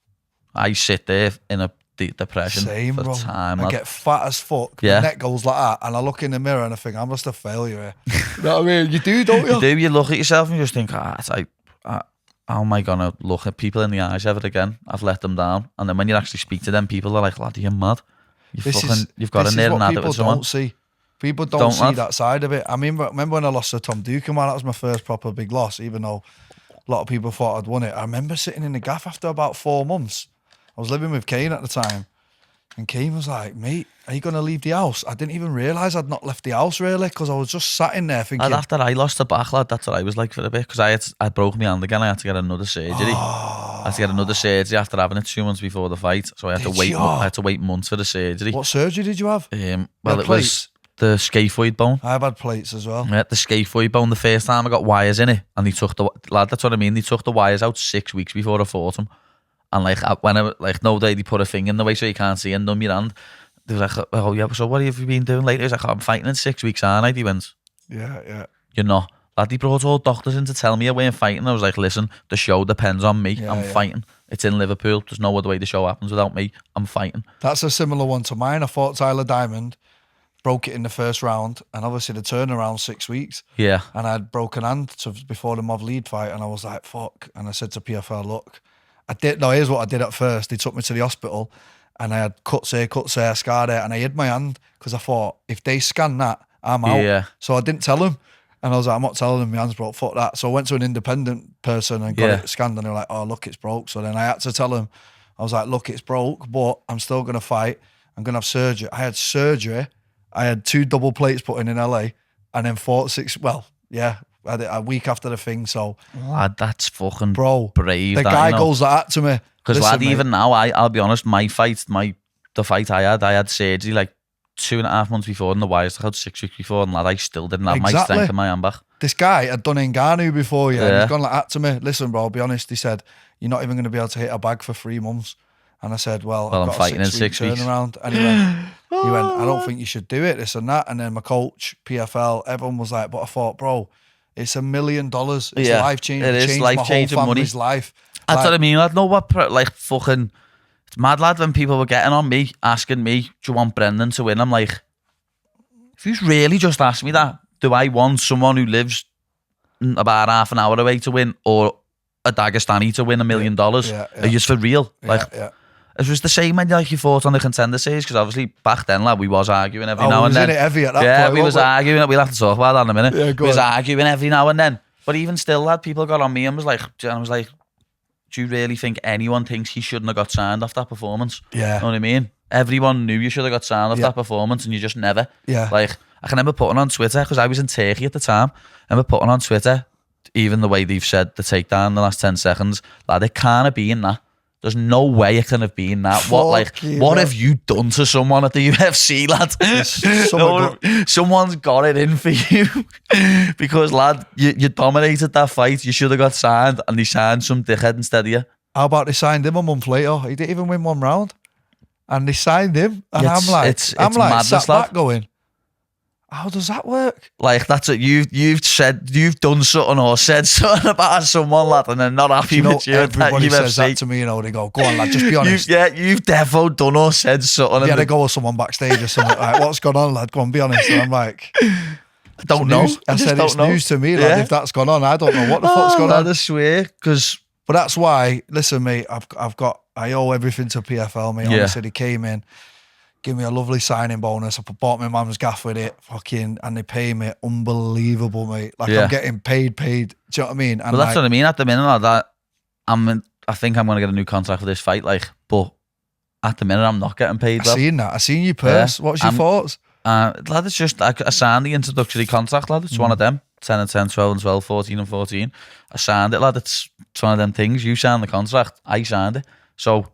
I sit there in a deep depression for time. I get fat as fuck. My neck goes like that, and I look in the mirror and I think, I'm just a failure here. You know what I mean? You do, don't you? You do. You look at yourself and you just think, it's like, how am I going to look at people in the eyes ever again? I've let them down. And then when you actually speak to them, people are like, lad, you're mad. You've got to nail that with someone. People don't see that side of it. I mean, remember when I lost to Tom Duke, man? That was my first proper big loss, even though a lot of people thought I'd won it. I remember sitting in the gaff after about 4 months. I was living with Kane at the time. And Kane was like, mate, are you going to leave the house? I didn't even realise I'd not left the house, really, because I was just sat in there thinking... And after I lost the back, lad, that's what I was like for a bit, because I broke my hand again. I had to get another surgery. I had to get another surgery after having it 2 months before the fight. So I had to wait months for the surgery. What surgery did you have? Well, it was the scaphoid bone. I've had plates as well. Yeah, the scaphoid bone. The first time I got wires in it, and they took the... Lad, that's what I mean. They took the wires out 6 weeks before I fought him. And like, no day they put a thing in the way so you can't see and numb your hand. They was like, oh yeah, so what have you been doing lately? He was like, I'm fighting in 6 weeks, aren't I? He went, yeah. You're not. Lad, he brought all doctors in to tell me I weren't fighting. I was like, listen, the show depends on me. I'm fighting. It's in Liverpool. There's no other way the show happens without me. I'm fighting. That's a similar one to mine. I fought Tyler Diamond, broke it in the first round, and obviously the turnaround 6 weeks. Yeah. And I had broken hand before the Mov lead fight, and I was like, fuck. And I said to PFL, look, here's what I did at first. They took me to the hospital, and I had cuts here, scarred here, and I hid my hand because I thought if they scan that, I'm out. Yeah. So I didn't tell them. And I was like, I'm not telling them my hand's broke, fuck that. So I went to an independent person and got it scanned, and they were like, oh, look, it's broke. So then I had to tell them, I was like, look, it's broke, but I'm still going to fight. I'm going to have surgery. I had surgery. I had 2 double plates put in LA, and then I had it a week after the thing. So, lad, that's fucking brave. The guy goes that to me. Because lad, even now, I'll be honest, the fight I had surgery like 2.5 months before, and the wires took out 6 weeks before, and lad, I still didn't have my strength in my hand back. This guy had done Ngannou before, and he's gone like that to me. Listen, bro, I'll be honest, he said, you're not even going to be able to hit a bag for 3 months. And I said, well I've I'm got fighting a in 6 6 weeks. turnaround. And he went, I don't think you should do it, this and that. And then my coach, PFL, everyone was like, but I thought, bro, it's $1 million. It's life-changing. It is life-changing money. Life. That's what I mean. I know what, like, fucking, it's mad, lad, when people were getting on me, asking me, do you want Brendan to win? I'm like, if you really just asked me that, do I want someone who lives about half an hour away to win, or a Dagestani to win $1 million? Are you for real? It was the same when you fought on the Contender Series, because obviously back then, lad, we was arguing every now and then. In it heavy at that point, we was arguing. We'll have to talk about that in a minute. Yeah, we was arguing every now and then. But even still, lad, people got on me and was like, do you really think anyone thinks he shouldn't have got signed off that performance? Yeah. You know what I mean? Everyone knew you should have got signed off that performance, and you just never. Yeah. Like, I can remember putting on Twitter, because I was in Turkey at the time, I remember putting on Twitter, even the way they've said the takedown in the last 10 seconds, lad, it can't have been that. There's no way it can have been that. What have you done to someone at the UFC, lad? Someone's got it in for you. Because, lad, you dominated that fight. You should have got signed, and they signed some dickhead instead of you. How about they signed him a month later? He didn't even win 1 round. And they signed him. And I'm like, madness, sat back going, how does that work? Like, that's it. You've done something or said something about someone, lad, and they're not happy with you. Everybody says that to me, they go, go on, lad, just be honest. You've defo done or said something. You had to go with someone backstage or something, like, what's going on, lad? Go on, be honest. And I'm like, I don't know. I said, it's news to me, lad. If that's gone on, I don't know what the fuck's going on. I swear, but that's why, listen, mate, I owe everything to PFL, mate. Honestly, they came in, give me a lovely signing bonus. I bought my mum's gaff with it, and they pay me unbelievable, mate. Like, I'm getting paid. Do you know what I mean? And that's what I mean. At the minute, like that, I think I'm going to get a new contract for this fight, like, but at the minute, I'm not getting paid. I seen your purse. What's your thoughts? Lad, it's just, I signed the introductory contract, lad. It's one of them. 10 and 10, 12 and 12, 14 and 14. I signed it, lad. It's one of them things. You signed the contract. I signed it. So,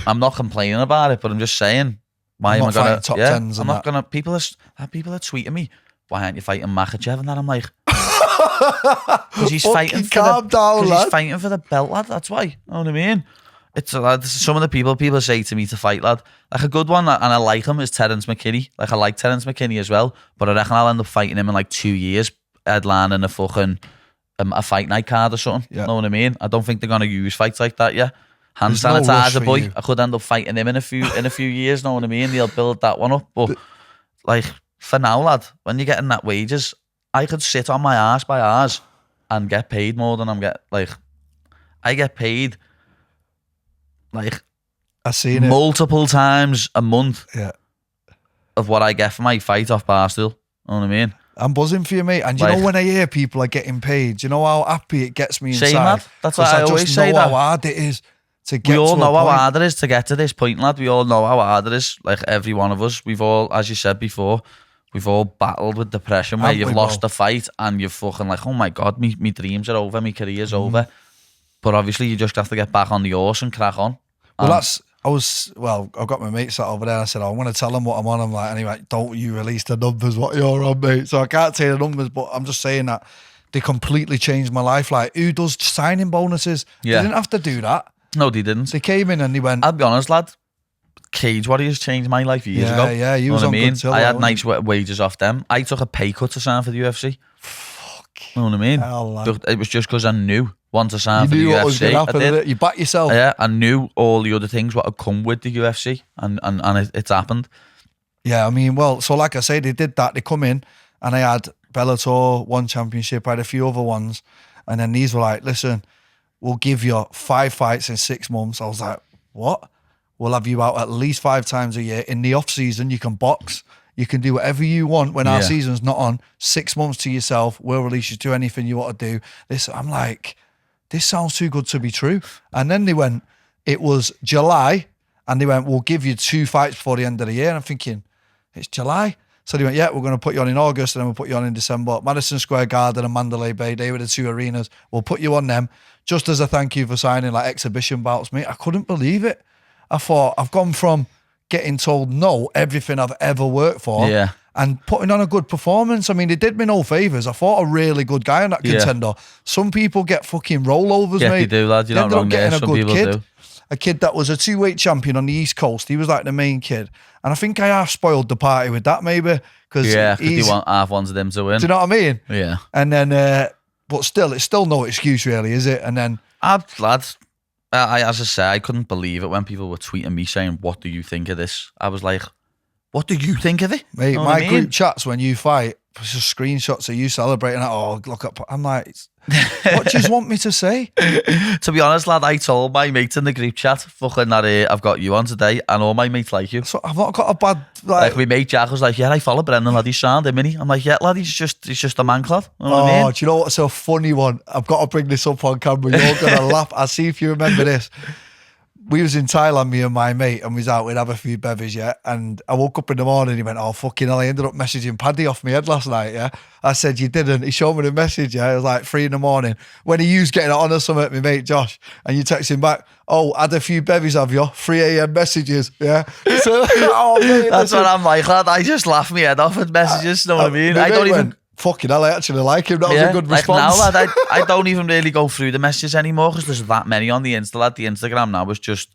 I'm not complaining about it, but I'm just saying, why am I going to top tens? I'm not going to. People are tweeting me, why aren't you fighting Makhachev? And that I'm like, because he's fighting for he's fighting for the belt, lad. That's why. You know what I mean? It's some of the people say to me to fight, lad. Like, a good one, and I like him, is Terence McKinney. Like, I like Terence McKinney as well, but I reckon I'll end up fighting him in like 2 years, headlining a fucking a fight night card or something. You know what I mean? I don't think they're gonna use fights like that. Yeah. Hand sanitizer, boy. You. I could end up fighting him in a few years. Know what I mean? They'll build that one up. But like, for now, lad, when you're getting that wages, I could sit on my ass by hours and get paid more than I get paid like I seen multiple times a month. Yeah. Of what I get for my fight off Barstool. Know what I mean? I'm buzzing for you, mate. And you know, when I hear people are getting paid, you know how happy it gets me inside? Same, lad. That's why I always say that. How hard it is to get to a point. We all know how hard it is to get to this point, lad. We all know how hard it is. Like, every one of us. We've all, as you said before, we've all battled with depression where you've lost the fight and you're fucking like, oh my God, me dreams are over, my career's over. But obviously you just have to get back on the horse and crack on. Well, I've got my mate sat over there and I said, I'm going to tell him what I'm on. I'm like, anyway, don't you release the numbers, what you're on, mate. So I can't say the numbers, but I'm just saying that they completely changed my life. Like, who does signing bonuses? Yeah. They didn't have to do that. No, they didn't. They came in and they went... I'll be honest, lad. Cage Warriors changed my life years ago. Yeah, you was on good till. I had nice wages off them. I took a pay cut to sign for the UFC. Fuck. You know what I mean? Hell, it was just because I knew once I signed for the what UFC. Was gonna happen, I did. You back yourself. Yeah, I knew all the other things what had come with the UFC, and it's happened. Yeah, I mean, well, so like I say, they did that. They come in, and I had Bellator, one championship, I had a few other ones, and then these were like, listen, we'll give you 5 fights in 6 months. I was like, what? we'll have you out at least 5 times a year. In the off season, you can box. You can do whatever you want when our season's not on. 6 months to yourself. We'll release you to anything you want to do. I'm like, this sounds too good to be true. And then they went, it was July, and they went, we'll give you 2 fights before the end of the year. And I'm thinking, it's July? So they went, yeah, we're going to put you on in August, and then we'll put you on in December. Madison Square Garden and Mandalay Bay, they were the 2 arenas. We'll put you on them just as a thank you for signing like exhibition bouts, mate. I couldn't believe it. I thought, I've gone from getting told no everything I've ever worked for and putting on a good performance. I mean, they did me no favours. I fought a really good guy on that contender. Some people get fucking rollovers, mate. They do, lad. You're not wrong there. Some people do. A kid that was a 2-weight champion on the East Coast. He was like the main kid. And I think I half spoiled the party with that, maybe. Because you want half ones of them to win. Do you know what I mean? Yeah. And then, but still, it's still no excuse, really, is it? And then... Lads, as I say, I couldn't believe it when people were tweeting me saying, what do you think of this? I was like, what do you think of it? Mate, you know my group chats when you fight, it's just screenshots of you celebrating. Oh, look up. I'm like, what do you want me to say? To be honest, lad, I told my mate in the group chat, fucking that I've got you on today, and all my mates like you. So I've not got a bad... Like my mate Jack was like, yeah, I follow Brendan, lad, he's sound, isn't he? I'm like, yeah, lad, he's just a man, lad. You know what I mean? Do you know what's a funny one? I've got to bring this up on camera. You're going to laugh. I'll see if you remember this. We was in Thailand, me and my mate, and we was out, we'd have a few bevies, yeah? And I woke up in the morning, he went, oh, fucking hell, I ended up messaging Paddy off my head last night, yeah? I said, you didn't. He showed me the message, yeah? It was like 3 a.m. When he used getting it on or something, my mate Josh, and you text him back, oh, had a few bevies, have you? 3 a.m. messages, yeah? So, oh, mate, that's what I'm like, lad. I just laugh my head off at messages, you know what I mean? I don't even... Fucking hell, I actually like him. That was a good response. Like now, lad, I don't even really go through the messages anymore because there's that many on the Insta, lad. The Instagram now is just...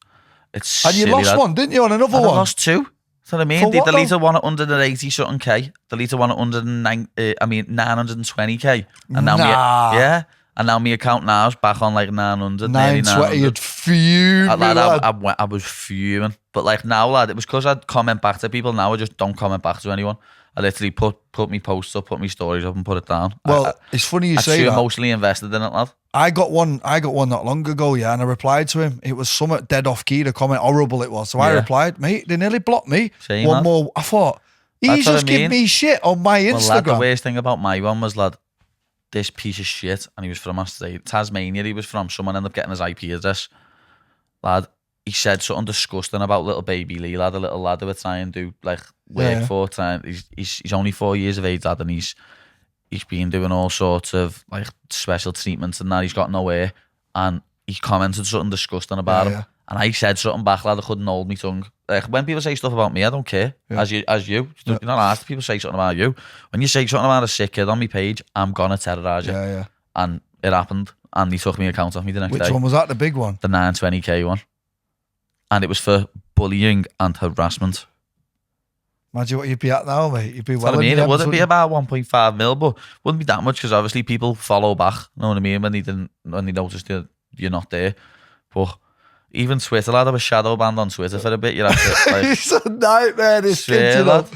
It's and you silly, lost lad. one, didn't you, on another one? I lost 2. That's what I mean. For They what, deleted one at 180 something K. Deleted one at 920K. And now and now my account now is back on like 900. 920, you'd fume, lad. I was fuming. But like now, lad, it was because I'd comment back to people. Now I just don't comment back to anyone. I literally put me posts up, put me stories up and put it down. Well, it's funny you say that. I'm mostly invested in it, lad. I got one not long ago, yeah, and I replied to him. It was somewhat dead off key, the comment, horrible it was. So I replied, mate, they nearly blocked me. Same, one man. more, I thought, he's just giving me shit on my Instagram. Well, lad, the worst thing about my one was, lad, this piece of shit, and he was from Tasmania, he was from, someone ended up getting his IP address. Lad, he said something disgusting about little baby Lee, lad, a little lad who were trying to do, like, work for time. He's only 4 years of age, lad, and he's been doing all sorts of like special treatments and that. He's got no hair, and he commented something disgusting about him. And I said something back, lad. I couldn't hold my tongue. Like when people say stuff about me, I don't care. As you, you're not asked. People say something about you. When you say something about a sick kid on my page, I'm gonna terrorise you. And it happened, and he took my account off me the next day. Which one was that? The big one? The 920K one, and it was for bullying and harassment. Imagine what you'd be at now, mate. You'd be well. I mean, it wouldn't be about 1.5 mil, but wouldn't be that much because obviously people follow back. You know what I mean? When they noticed you're not there. But even Twitter, lad, I was shadow banned on Twitter for a bit. You have to, like, it's a nightmare. This kid, lad.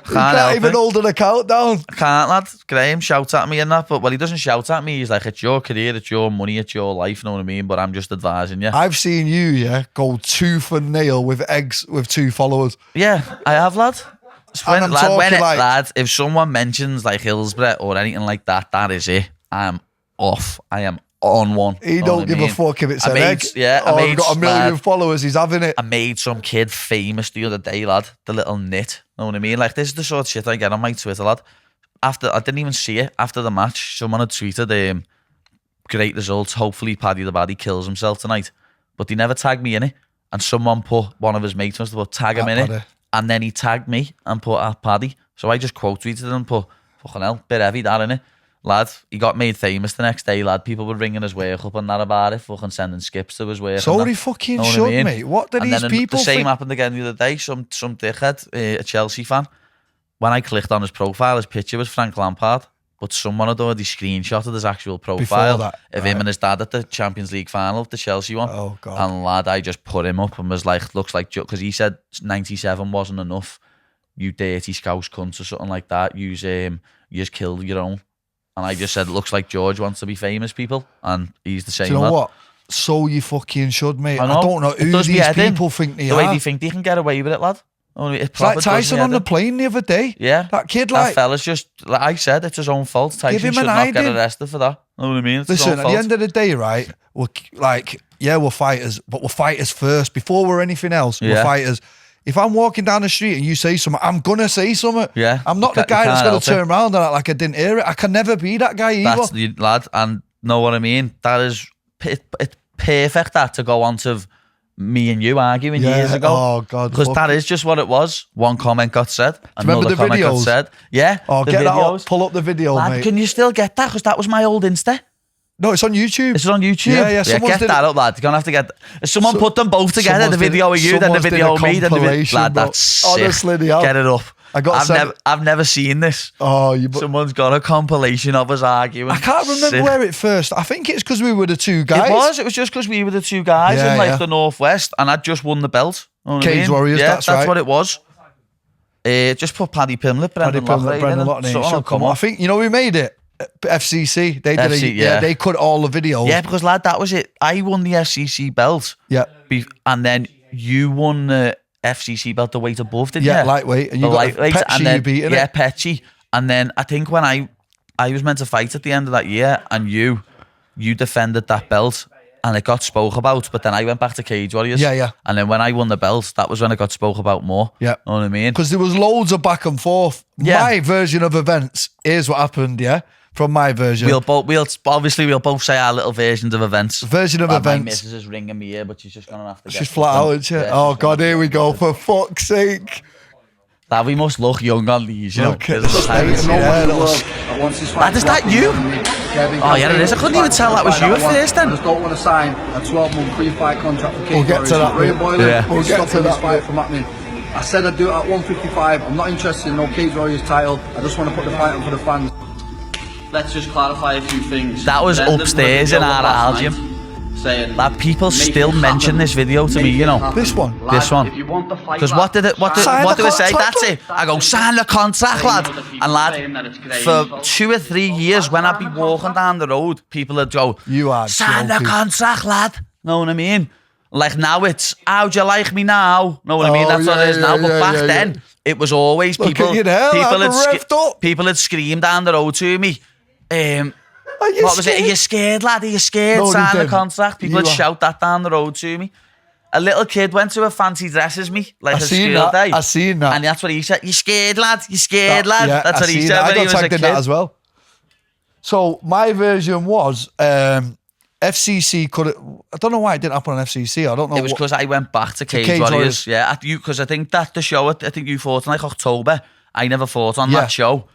You can't even hold an account down. I can't, lad. Graham shouts at me and that, but he doesn't shout at me. He's like, it's your career, it's your money, it's your life. You know what I mean? But I'm just advising you. I've seen you, go tooth and nail with eggs with 2 followers. Yeah, I have, lad. Lad, if someone mentions like Hillsborough or anything like that, that is it. I am off. I am on one. He don't give a fuck if it's an egg. Yeah, I've got 1 million followers. He's having it. I made some kid famous the other day, lad. The little nit. Know what I mean? Like this is the sort of shit I get on my Twitter, lad. After I didn't even see it after the match. Someone had tweeted, "Great results. Hopefully, Paddy The Baddy kills himself tonight." But they never tagged me in it. And someone put one of his mates must have tag him in it. And then he tagged me and put at Paddy. So I just quote tweeted him and put, fucking hell, bit heavy that, innit? Lad, he got made famous the next day, lad. People were ringing his work up and that about it, fucking sending skips to his work. So he fucking should, mate. What did these people the same think? happened again the other day. Some dickhead, a Chelsea fan. When I clicked on his profile, his picture was Frank Lampard. But someone had already screenshotted his actual profile of him and his dad at the Champions League final, the Chelsea one. Oh, God. And lad, I just put him up and was like, looks like, because he said 97 wasn't enough. You dirty scouse cunt or something like that. You just killed your own. And I just said, looks like George wants to be famous, people. And he's the same. Do you know lad. what? So you fucking should, mate. I know. I don't know It who does me these head in. people think they The are. way they think they can get away with it, lad. It's like Tyson on the plane the other day. Yeah. That kid, That like... fella's just, like I said, it's his own fault. Tyson him should an not get hiding. arrested for that. Know what I mean? It's his Listen, own at fault. the end of the day, right, we're like, yeah, we're fighters, but we're fighters first. Before we're anything else, we're fighters. If I'm walking down the street and you say something, I'm going to say something. Yeah. I'm not the guy that's going to turn around and act like I didn't hear it. I can never be that guy either. That's the lad, and know what I mean? That is, it's perfect that to go on to me and you arguing years ago. Oh, God. Because that is just what it was. One comment got said, remember another the comment got videos? said. Yeah. Oh, the get that videos. up. Pull up the video, Lad, mate. can you still get that? Because that was my old Insta. No, it's on YouTube. It's on YouTube. Yeah. Get that up, lad. You're going to have to get... If someone put them both together, the video of you, then the video of me, then the video... Lad, that's sick. Honestly, they have. Get it up. I've never seen this. Oh, Someone's got a compilation of us arguing. I can't remember where it first... I think it's because we were the two guys. It was just because we were the two guys in the Northwest, and I'd just won the belt. Cage Warriors, that's right. That's what it was. Just put Paddy Pimlet, Brendan Loughnane. Come on. I think, you know, we made it. FCC, they did they cut all the videos. Yeah, because lad, that was it. I won the FCC belt. Yeah. And then you won the FCC belt the weight above, didn't you? Yeah, lightweight. And you got Petchy, you beating it. Yeah, Petchy. And then I think when I was meant to fight at the end of that year, and you defended that belt, and it got spoke about, but then I went back to Cage Warriors. Yeah. And then when I won the belt, that was when it got spoke about more. Yeah. Know what I mean? Because there was loads of back and forth. Yeah. My version of events, here's what happened, yeah? From my version. We'll both say our little versions of events. Version of events. My missus is ringing me here, but she's just going to have to get... She's flat out, isn't she? Yeah, oh, God, here we go, for fuck's sake. That we must look young on these, you know. Okay. Lad, is that you? Oh, yeah, it is. I couldn't even tell that was you at first then. I just don't want to sign a 12-month pre-fight contract for Cage We'll get to that. We'll get to that fight from happening. I said I'd do it at 155. I'm not interested in no Cage Warriors title. I just want to put the fight on for the fans. Let's just clarify a few things. That was upstairs in our Algium. That people still mention this video to me, you know. This one? This one. Because what did it say? That's it. I go, sign the contract, lad. And lad, for 2 or 3 years when I'd be walking down the road, people would go, sign the contract, lad. Know what I mean? Like now it's, how'd you like me now? Know what I mean? That's what it is now. But back then, it was always people had screamed down the road to me. What was it? Are you scared, lad? Are you scared? No, sign the contract. People would shout that down the road to me. A little kid went to a fancy dress as me, like a school day. I seen that. And that's what he said. You scared, lad? You scared, lad? Yeah, that's what he said when he was a kid. That as well. So my version was FCC could. I don't know why it didn't happen on FCC. I don't know. It was because I went back to Cage Warriors. Yeah, because I think that the show. I think you fought in like October. I never fought on that show.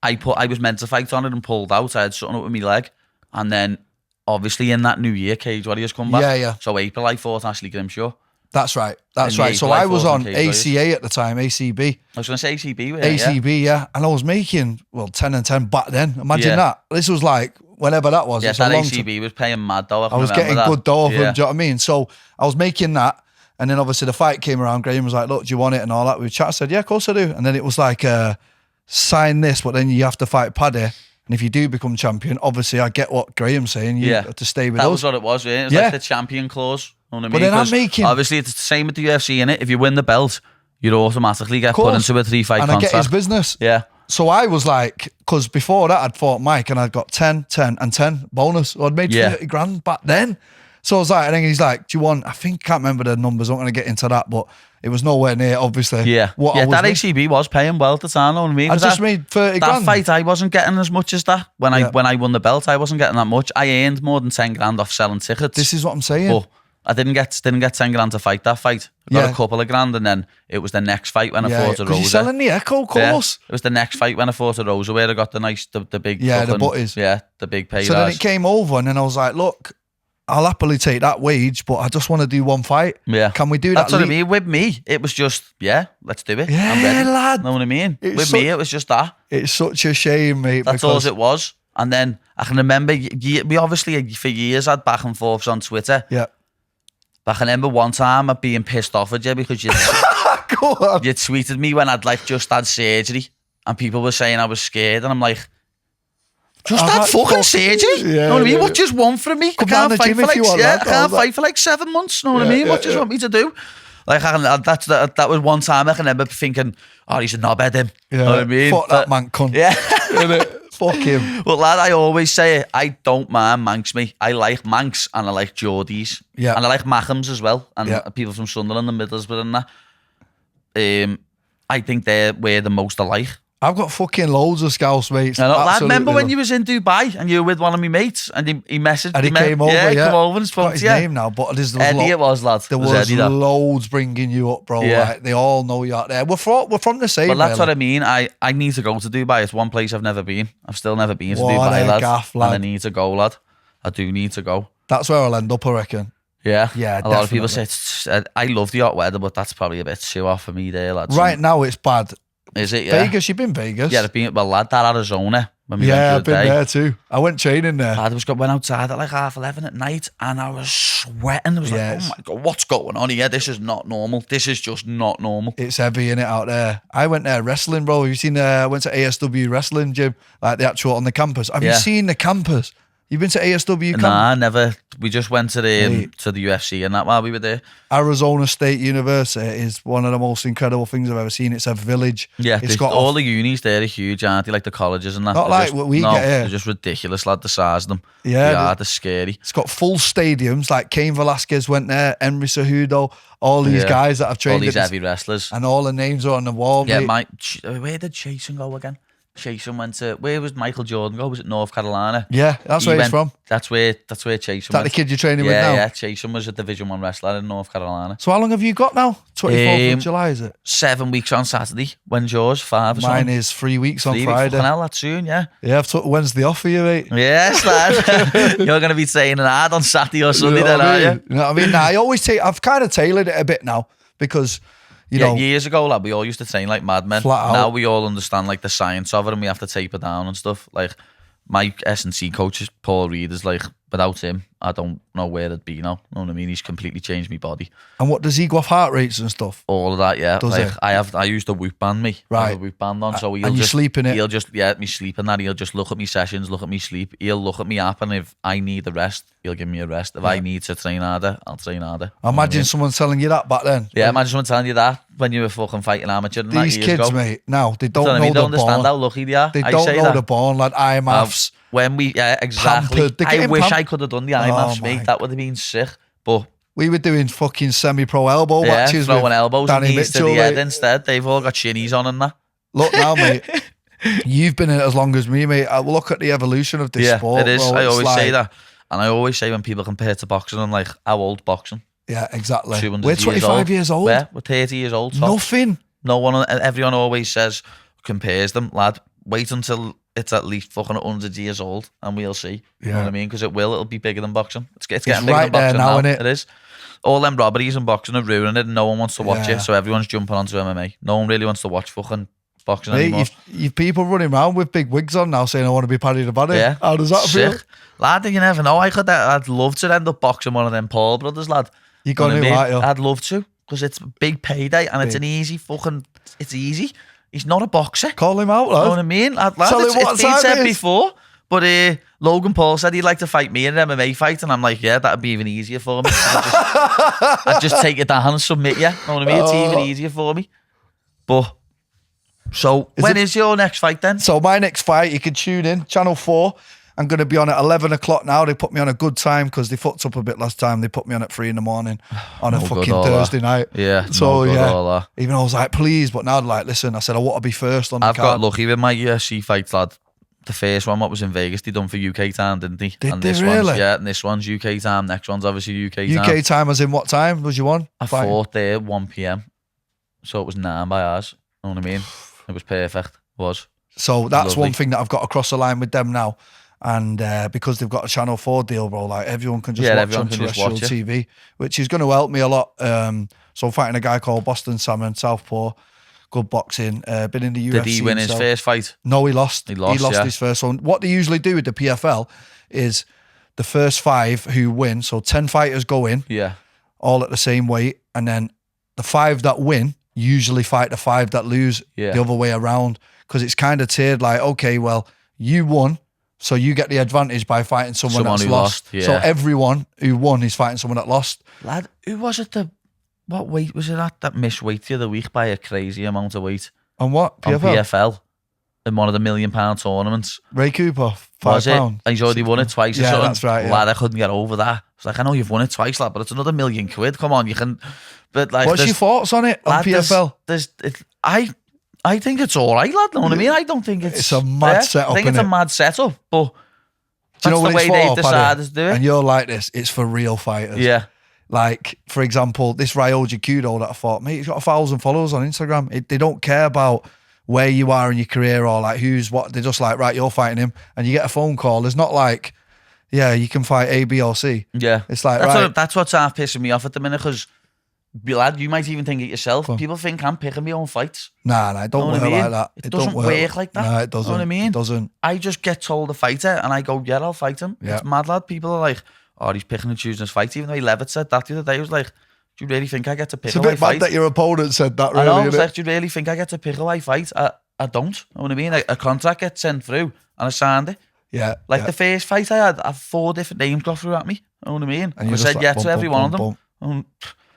I was meant to fight on it and pulled out. I had something up with my leg, and then obviously in that new year, Cage Warriors come back. Yeah. So April, I fought Ashley Grimshaw. That's right. So I was on ACA at the time, ACB. I was going to say ACB. ACB, yeah. And I was making 10 and 10 back then. Imagine that. This was like whenever that was. Yeah, that ACB was paying mad though. I was getting good dough of them. Do you know what I mean? So I was making that. And then obviously the fight came around. Graham was like, look, do you want it? And all that. We chat. I said, yeah, of course I do. And then it was like, sign this, but then you have to fight Paddy. And if you do become champion, obviously I get what Graham's saying. You have to stay with us. That was what it was, yeah. It was like the champion clause. You know what I mean? But then I'm making... Obviously it's the same with the UFC, innit? If you win the belt, you'd automatically get put into a 3-fight contract. And I get his business. Yeah. So I was like, because before that I'd fought Mike and I'd got 10, 10 and 10 bonus. So I'd made 30 grand back then. So I was like, and then he's like, do you want, I can't remember the numbers, I'm not going to get into that, but it was nowhere near, obviously. Yeah, that ACB was paying well at the time, know what I mean? I just made 30 grand. That fight, I wasn't getting as much as that. When I won the belt, I wasn't getting that much. I earned more than 10 grand off selling tickets. This is what I'm saying. But I didn't get 10 grand to fight that fight. I got a couple of grand, and then it was the next fight when I fought a Rosa. You're selling the Echo course. Yeah. It was the next fight when I fought a Rosa where I got the big... Yeah, the butties. Yeah, the big pay. So then it came over, and then I was like, look, I'll happily take that wage, but I just want to do one fight. Yeah. Can we do that? That's what I mean. With me, it was just, let's do it. Yeah, I'm ready. lad. Know what I mean? With me, it was just that. It's such a shame, mate. That's all it was. And then I can remember, we obviously for years had back and forths on Twitter. Yeah. But I can remember one time I'd being pissed off at you because you tweeted me when I'd like just had surgery and people were saying I was scared, and I'm like, Just that fucking surgery. Yeah, You know what I mean? yeah. What just want from me? Come I down can't the fight gym for if like you want, I lad. can't fight for like 7 months. You know what I mean? What just want me to do? Like that was one time I can remember thinking, oh, he's a knobhead him. Yeah. You know what I mean? Fuck that man cunt. Yeah. Fuck him. But lad, I always say it, I don't mind Manx me. I like Manx and I like Geordies. Yeah. And I like Mackhams as well. And Yeah. people from Sunderland and Middlesbrough and that. I think they're where the most alike. I've got fucking loads of Scouse mates. I know, lad, Absolutely. remember when you was in Dubai and you were with one of my mates and he messaged And he came over, yeah, yeah. come over and spoke Got to his you. name now, but there's Eddie it was, lad. there It was was Eddie, that. loads bringing you up, bro. Yeah. Like, they all know you out there. We're from the same. But that's really. what I mean. I need to go to Dubai. It's one place I've never been. I've still never been to What Dubai, a lad. gaff, And I lad. need to go, lad. I do need to go. That's where I'll end up, I reckon. Yeah. Yeah, A lot of people say definitely. I love the hot weather, but that's probably a bit too hot for me there, lad. Right now, it's bad. Is it? Yeah. Vegas, you've been Vegas? Yeah, I've been, well, lad, that Arizona. When we Yeah, I've went been the other day. there too. I went training there. Lad, went outside at like 11:30 at night and I was sweating. I was Yes. like, oh my God, what's going on here? This is not normal. This is just not normal. It's heavy in it out there. I went there wrestling, bro. Have you seen? I went to ASW wrestling gym, like the actual on the campus. Have you Yeah. seen the campus? You've been to ASW campus? Nah, never. We just went to the Mate. UFC and that while we were there. Arizona State University is one of the most incredible things I've ever seen. It's a village. Yeah, It's got all the unis there are huge, aren't they? Like the colleges and that. Not They're like just, what we no, get here. They're just ridiculous, lad, the size of them. Yeah, They're scary. It's got full stadiums. Like Cain Velasquez went there, Henry Cejudo, all these Yeah. guys that have All trained these at heavy wrestlers. and all the names are on the wall. Yeah, mate. where did Jason go again? Jason went to, where was Michael Jordan go? Was it North Carolina? Yeah, that's where he's from. That's where Jason Is that went. the kid you're training with Yeah, now? yeah. Jason was a Division 1 wrestler in North Carolina. So how long have you got now? 24th of Um, July, is it? 7 weeks on Saturday. When's yours? 5 or Mine something? is 3 weeks on 3 weeks. Friday. Fucking hell, that's soon, yeah. Yeah, I've took Wednesday off for you, mate. Yes, lad. You're going to be saying an ad on Saturday or Sunday You know then, what I aren't mean? you? You know what I mean? Nah, I've kind of tailored it a bit now because, you know, Years ago, lad, we all used to train like madmen. Flat out. Now we all understand like the science of it and we have to taper down and stuff. Like my S&C coach, Paul Reed, is like, without him, I don't know where it'd be now. You know what I mean? He's completely changed my body. and what does he go off heart rates and stuff? All of that, yeah. Does like it? I used a whoop band, me. I have Right. a whoop band on, so he'll And you just sleep in it? He'll just me sleep in that. He'll just look at me sessions, look at me sleep. He'll look at me app, and if I need a rest, he'll give me a rest. If I need to train harder, I'll train harder. I imagine someone telling you that back then. Yeah, imagine someone telling you that when you were fucking fighting amateur. And These that years kids, ago. mate, now they You don't know what I know mean? the Don't understand born. how lucky they are. They I don't say know that. the born, like IMAFs. When we, exactly. Pampered. They're I getting wish pamp- I could have done the IMAFs, Oh my mate. That would have been sick. But We were doing fucking semi-pro elbow yeah, matches throwing with elbows Danny and knees to Mitchell, the head mate. instead. They've all got shinnies on and that. Look now, mate. You've been in it as long as me, mate. I look at the evolution of this Yeah, sport. it is. Bro. I It's always like, say that. And I always say when people compare to boxing, I'm like, how old boxing? Yeah, exactly. 200 We're 25 years old. Yeah, we're 30 years old. So Nothing. no one, everyone always says, compares them, lad. Wait until it's at least fucking 100 years old and we'll see. You know Yeah. what I mean? Because it'll be bigger than boxing. It's getting bigger right than there boxing now, now. innit? It is. All them robberies and boxing are ruining it and no one wants to watch Yeah. it. So everyone's jumping onto MMA. No one really wants to watch fucking boxing Mate, anymore. you've people running around with big wigs on now saying, I want to be Paddy the Baddy. Yeah. How does that feel? Sick. Lad, you never know. I'd love to end up boxing one of them Paul brothers, lad. You Know got what I to, mean? right, yo. I'd love to, because it's a big payday and it's Big. an easy fucking, it's easy. He's not a boxer. Call him out, You know what lad. I mean? Lad, Tell him it's what been time said it is. before, but Logan Paul said he'd like to fight me in an MMA fight, and I'm like, yeah, that'd be even easier for me. I'd just take it down and submit you. You know what I mean? It's even easier for me. But, so, when is your next fight then? So my next fight, you can tune in, Channel 4. I'm going to be on at 11 o'clock now. They put me on a good time because they fucked up a bit last time. They put me on at 3 in the morning on a No good, fucking all Thursday that. night. Yeah, So, no good, yeah. all that. Even though I was like, please. But now they're like, listen, I said, I want to be first on the I've card. got lucky with my UFC fights, lad. The first one, what was in Vegas, they done for UK time, didn't they? Did and they this really? One's, yeah, and this one's UK time. Next one's obviously UK time. UK time as in what time was you on? I Fighting? fought there 1 p.m. So it was 9 by ours. You know what I mean? It was perfect. It was. So that's Lovely. one thing that I've got to cross the line with them now. And because they've got a Channel 4 deal, bro, like everyone can just Yeah, watch everyone on can just terrestrial watch TV, which is going to help me a lot. So I'm fighting a guy called Boston Salmon, Southpaw, good boxing, been in the UFC. Did he win his himself. first fight? No, he lost. He lost, yeah. his first one. What they usually do with the PFL is the first 5 who win, so 10 fighters go in, Yeah. all at the same weight, and then the 5 that win usually fight the 5 that lose Yeah. the other way around, because it's kind of tiered like, okay, well, you won, So you get the advantage by fighting someone that's who lost. yeah. So everyone who won is fighting someone that lost. Lad, who was it? What weight was it at that missed weight the other week by a crazy amount of weight? On what? PFL? On PFL. In one of the £1 million tournaments. Ray Cooper, was it? £5. And he's already won it twice or Yeah, something. that's right. Yeah. Lad, I couldn't get over that. It's like, I know you've won it twice, lad, but it's another £1 million. Come on, you can. But like, what's your thoughts on it on lad, PFL? I think it's all right, lad. Know what I mean? I don't think it's a mad setup. I think it's a mad setup, but do you that's know what the way it's for, they've decided to do it. And you're like this, it's for real fighters. Yeah. Like, for example, this Ryoji Kudo that I fought, mate, he's got 1,000 followers on Instagram. They don't care about where you are in your career or like who's what. They're just like, right, you're fighting him. And you get a phone call. There's not like, yeah, you can fight A, B or C. Yeah. It's like, that's what's half pissing me off at the minute, because, lad, you might even think it yourself. People think I'm picking my own fights. Nah, it don't work like that. It doesn't work like that. No, it doesn't. You know what I mean? It doesn't. I just get told to fight it and I go, yeah, I'll fight him. Yeah. It's mad, lad. People are like, oh, he's picking and choosing his fights. Even though Levitt said that the other day, he was like, do you really think I get to pick It's a bit fight? bad that your opponent said that, really. I know, isn't it's it? like, do you really think I get to pick who I fight? I don't. You know what I mean? A contract gets sent through and I signed it. Yeah. Like the first fight I had 4 different names go through at me. You know what I mean? And I you said like, yeah bum, to every bum, one bum, of them.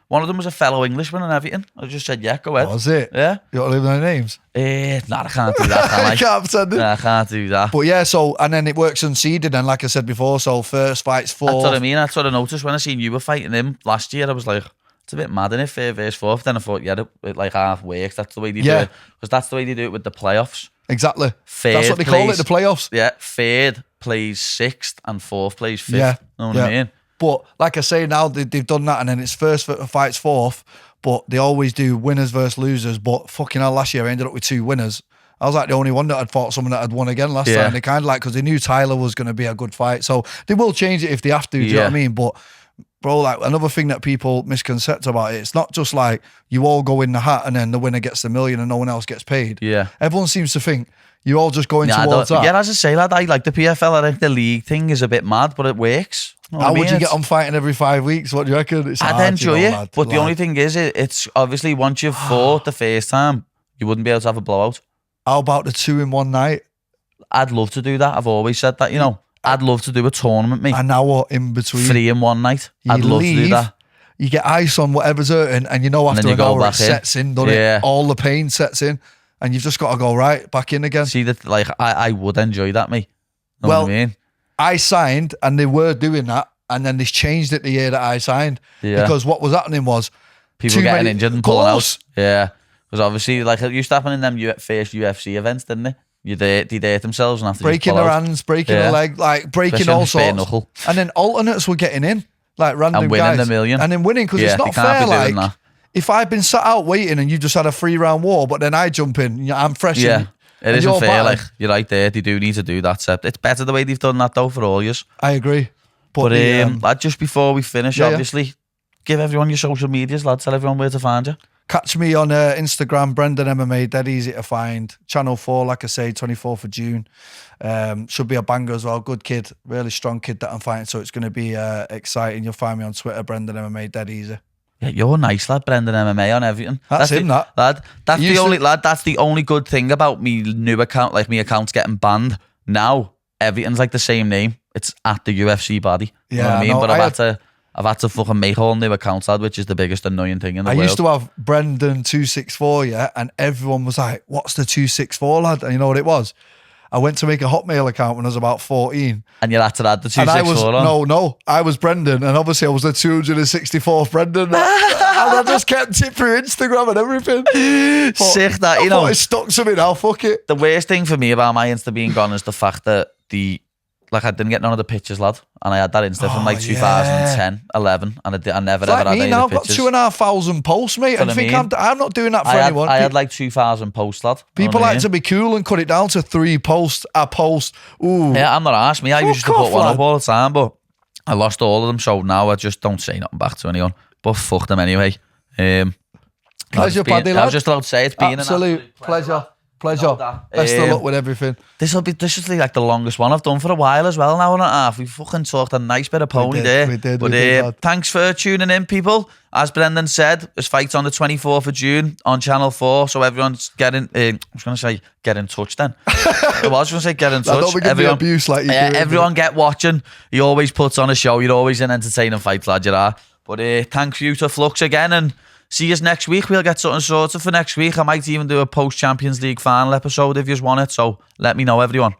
One of them was a fellow Englishman and everything. I just said, yeah, go ahead. Was it? Yeah. You don't leave no names? Nah, I can't do that, can I? I can't pretend it. Nah, I can't do that. But yeah, so, and then it works unseeded, and like I said before, so first fight's 4. That's what I mean. That's what I noticed when I seen you were fighting him last year. I was like, it's a bit mad, innit? 3rd versus 4th. Then I thought, yeah, it like half works. That's the way they do it. Because that's the way they do it with the playoffs. Exactly. Third That's what they call it, the playoffs. Yeah, 3rd plays 6th and 4th plays 5th. Yeah. You know what I mean? But like I say, now they've done that, and then it's first fight's 4th, but they always do winners versus losers. But fucking hell, last year I ended up with 2 winners. I was like the only one that had fought someone that had won again last time. They kind of like, because they knew Tyler was going to be a good fight. So they will change it if they have to, do you know what I mean? But bro, like another thing that people misconcept about it, it's not just like you all go in the hat and then the winner gets the $1 million and no one else gets paid. Yeah. Everyone seems to think you all just going towards that. Yeah, as I say, lad, I like the PFL. I think the league thing is a bit mad, but it works. You know How would you get on fighting every 5 weeks? What do you reckon? I'd enjoy it, but the only thing is, it's obviously once you've fought the first time, you wouldn't be able to have a blowout. How about the 2 in one night? I'd love to do that. I've always said that, you know. I'd love to do a tournament, mate. An hour in between. 3 in one night. I'd love to do that. You get ice on whatever's hurting, and you know after an hour it sets in, doesn't it? All the pain sets in, and you've just got to go right back in again. See, that, like, I would enjoy that, mate. Know what I mean? I signed, and they were doing that, and then they changed it the year that I signed. Yeah. Because what was happening was people getting injured and pulling out. Yeah. Because obviously, like, it used to happen in them first UFC events, didn't it? They'd hurt themselves and have to breaking their hands, breaking a leg, like breaking all sorts. Knuckle. And then alternates were getting in, like random and winning guys. the $1 million. And then winning, because it's not fair. Like, if I've been sat out waiting and you just had a 3-round war, but then I jump in, I'm fresh. Yeah, it isn't fair. Like, you're right there. They do need to do that. It's better the way they've done that, though, for all years. I agree. But lad, just before we finish, obviously, give everyone your social medias, lad. Tell everyone where to find you. Catch me on Instagram, Brendan MMA, dead easy to find. Channel 4, like I say, 24th of June. Should be a banger as well. Good kid, really strong kid that I'm fighting, so it's going to be exciting. You'll find me on Twitter, Brendan MMA, dead easy. Yeah, you're nice, lad, Brendan MMA on everything. That's him, lad. That's the only good thing about me new account, like me account's getting banned. Now, everything's like the same name. It's at the UFC Baddy. Yeah, you know what I mean? But I've had to fucking make all new accounts, lad, which is the biggest annoying thing in the world. I used to have Brendan 264, and everyone was like, what's the 264, lad? And you know what it was? I went to make a Hotmail account when I was about 14. And you had to add the 264 on? No, I was Brendan, and obviously I was the 264th Brendan. And I just kept it through Instagram and everything. Sick that, you know. It stuck to me now, fuck it. The worst thing for me about my Insta being gone is the fact that I didn't get none of the pictures, lad. And I had that Insta from 2010, 11, and I never ever had any of the pictures. I've got 2,500 posts, mate. And think I'm not doing that for anyone. I had like 2,000 posts, lad. People like to be cool and cut it down to 3 posts a post. Ooh. Yeah, I'm not arsed. I used to put one up all the time, but I lost all of them. So now I just don't say nothing back to anyone. But fuck them anyway. Pleasure, Paddy, lad. I was just about to say it's been an absolute pleasure. Pleasure. Know that. Best of luck with everything. This is like the longest one I've done for a while as well, an hour and a half. We fucking talked a nice bit of pony there. We did, But thanks for tuning in, people. As Brendan said, there's fights on the 24th of June on Channel 4, so everyone's getting, I was going to say get in touch then. I was going to say get in touch. Don't give me abuse like you do. Everyone get watching. He always puts on a show. You're always an entertaining fight, lad, you are. But thanks you to Flux again, and see us next week. We'll get something sorted for next week. I might even do a post-Champions League final episode if you want it, so let me know, everyone.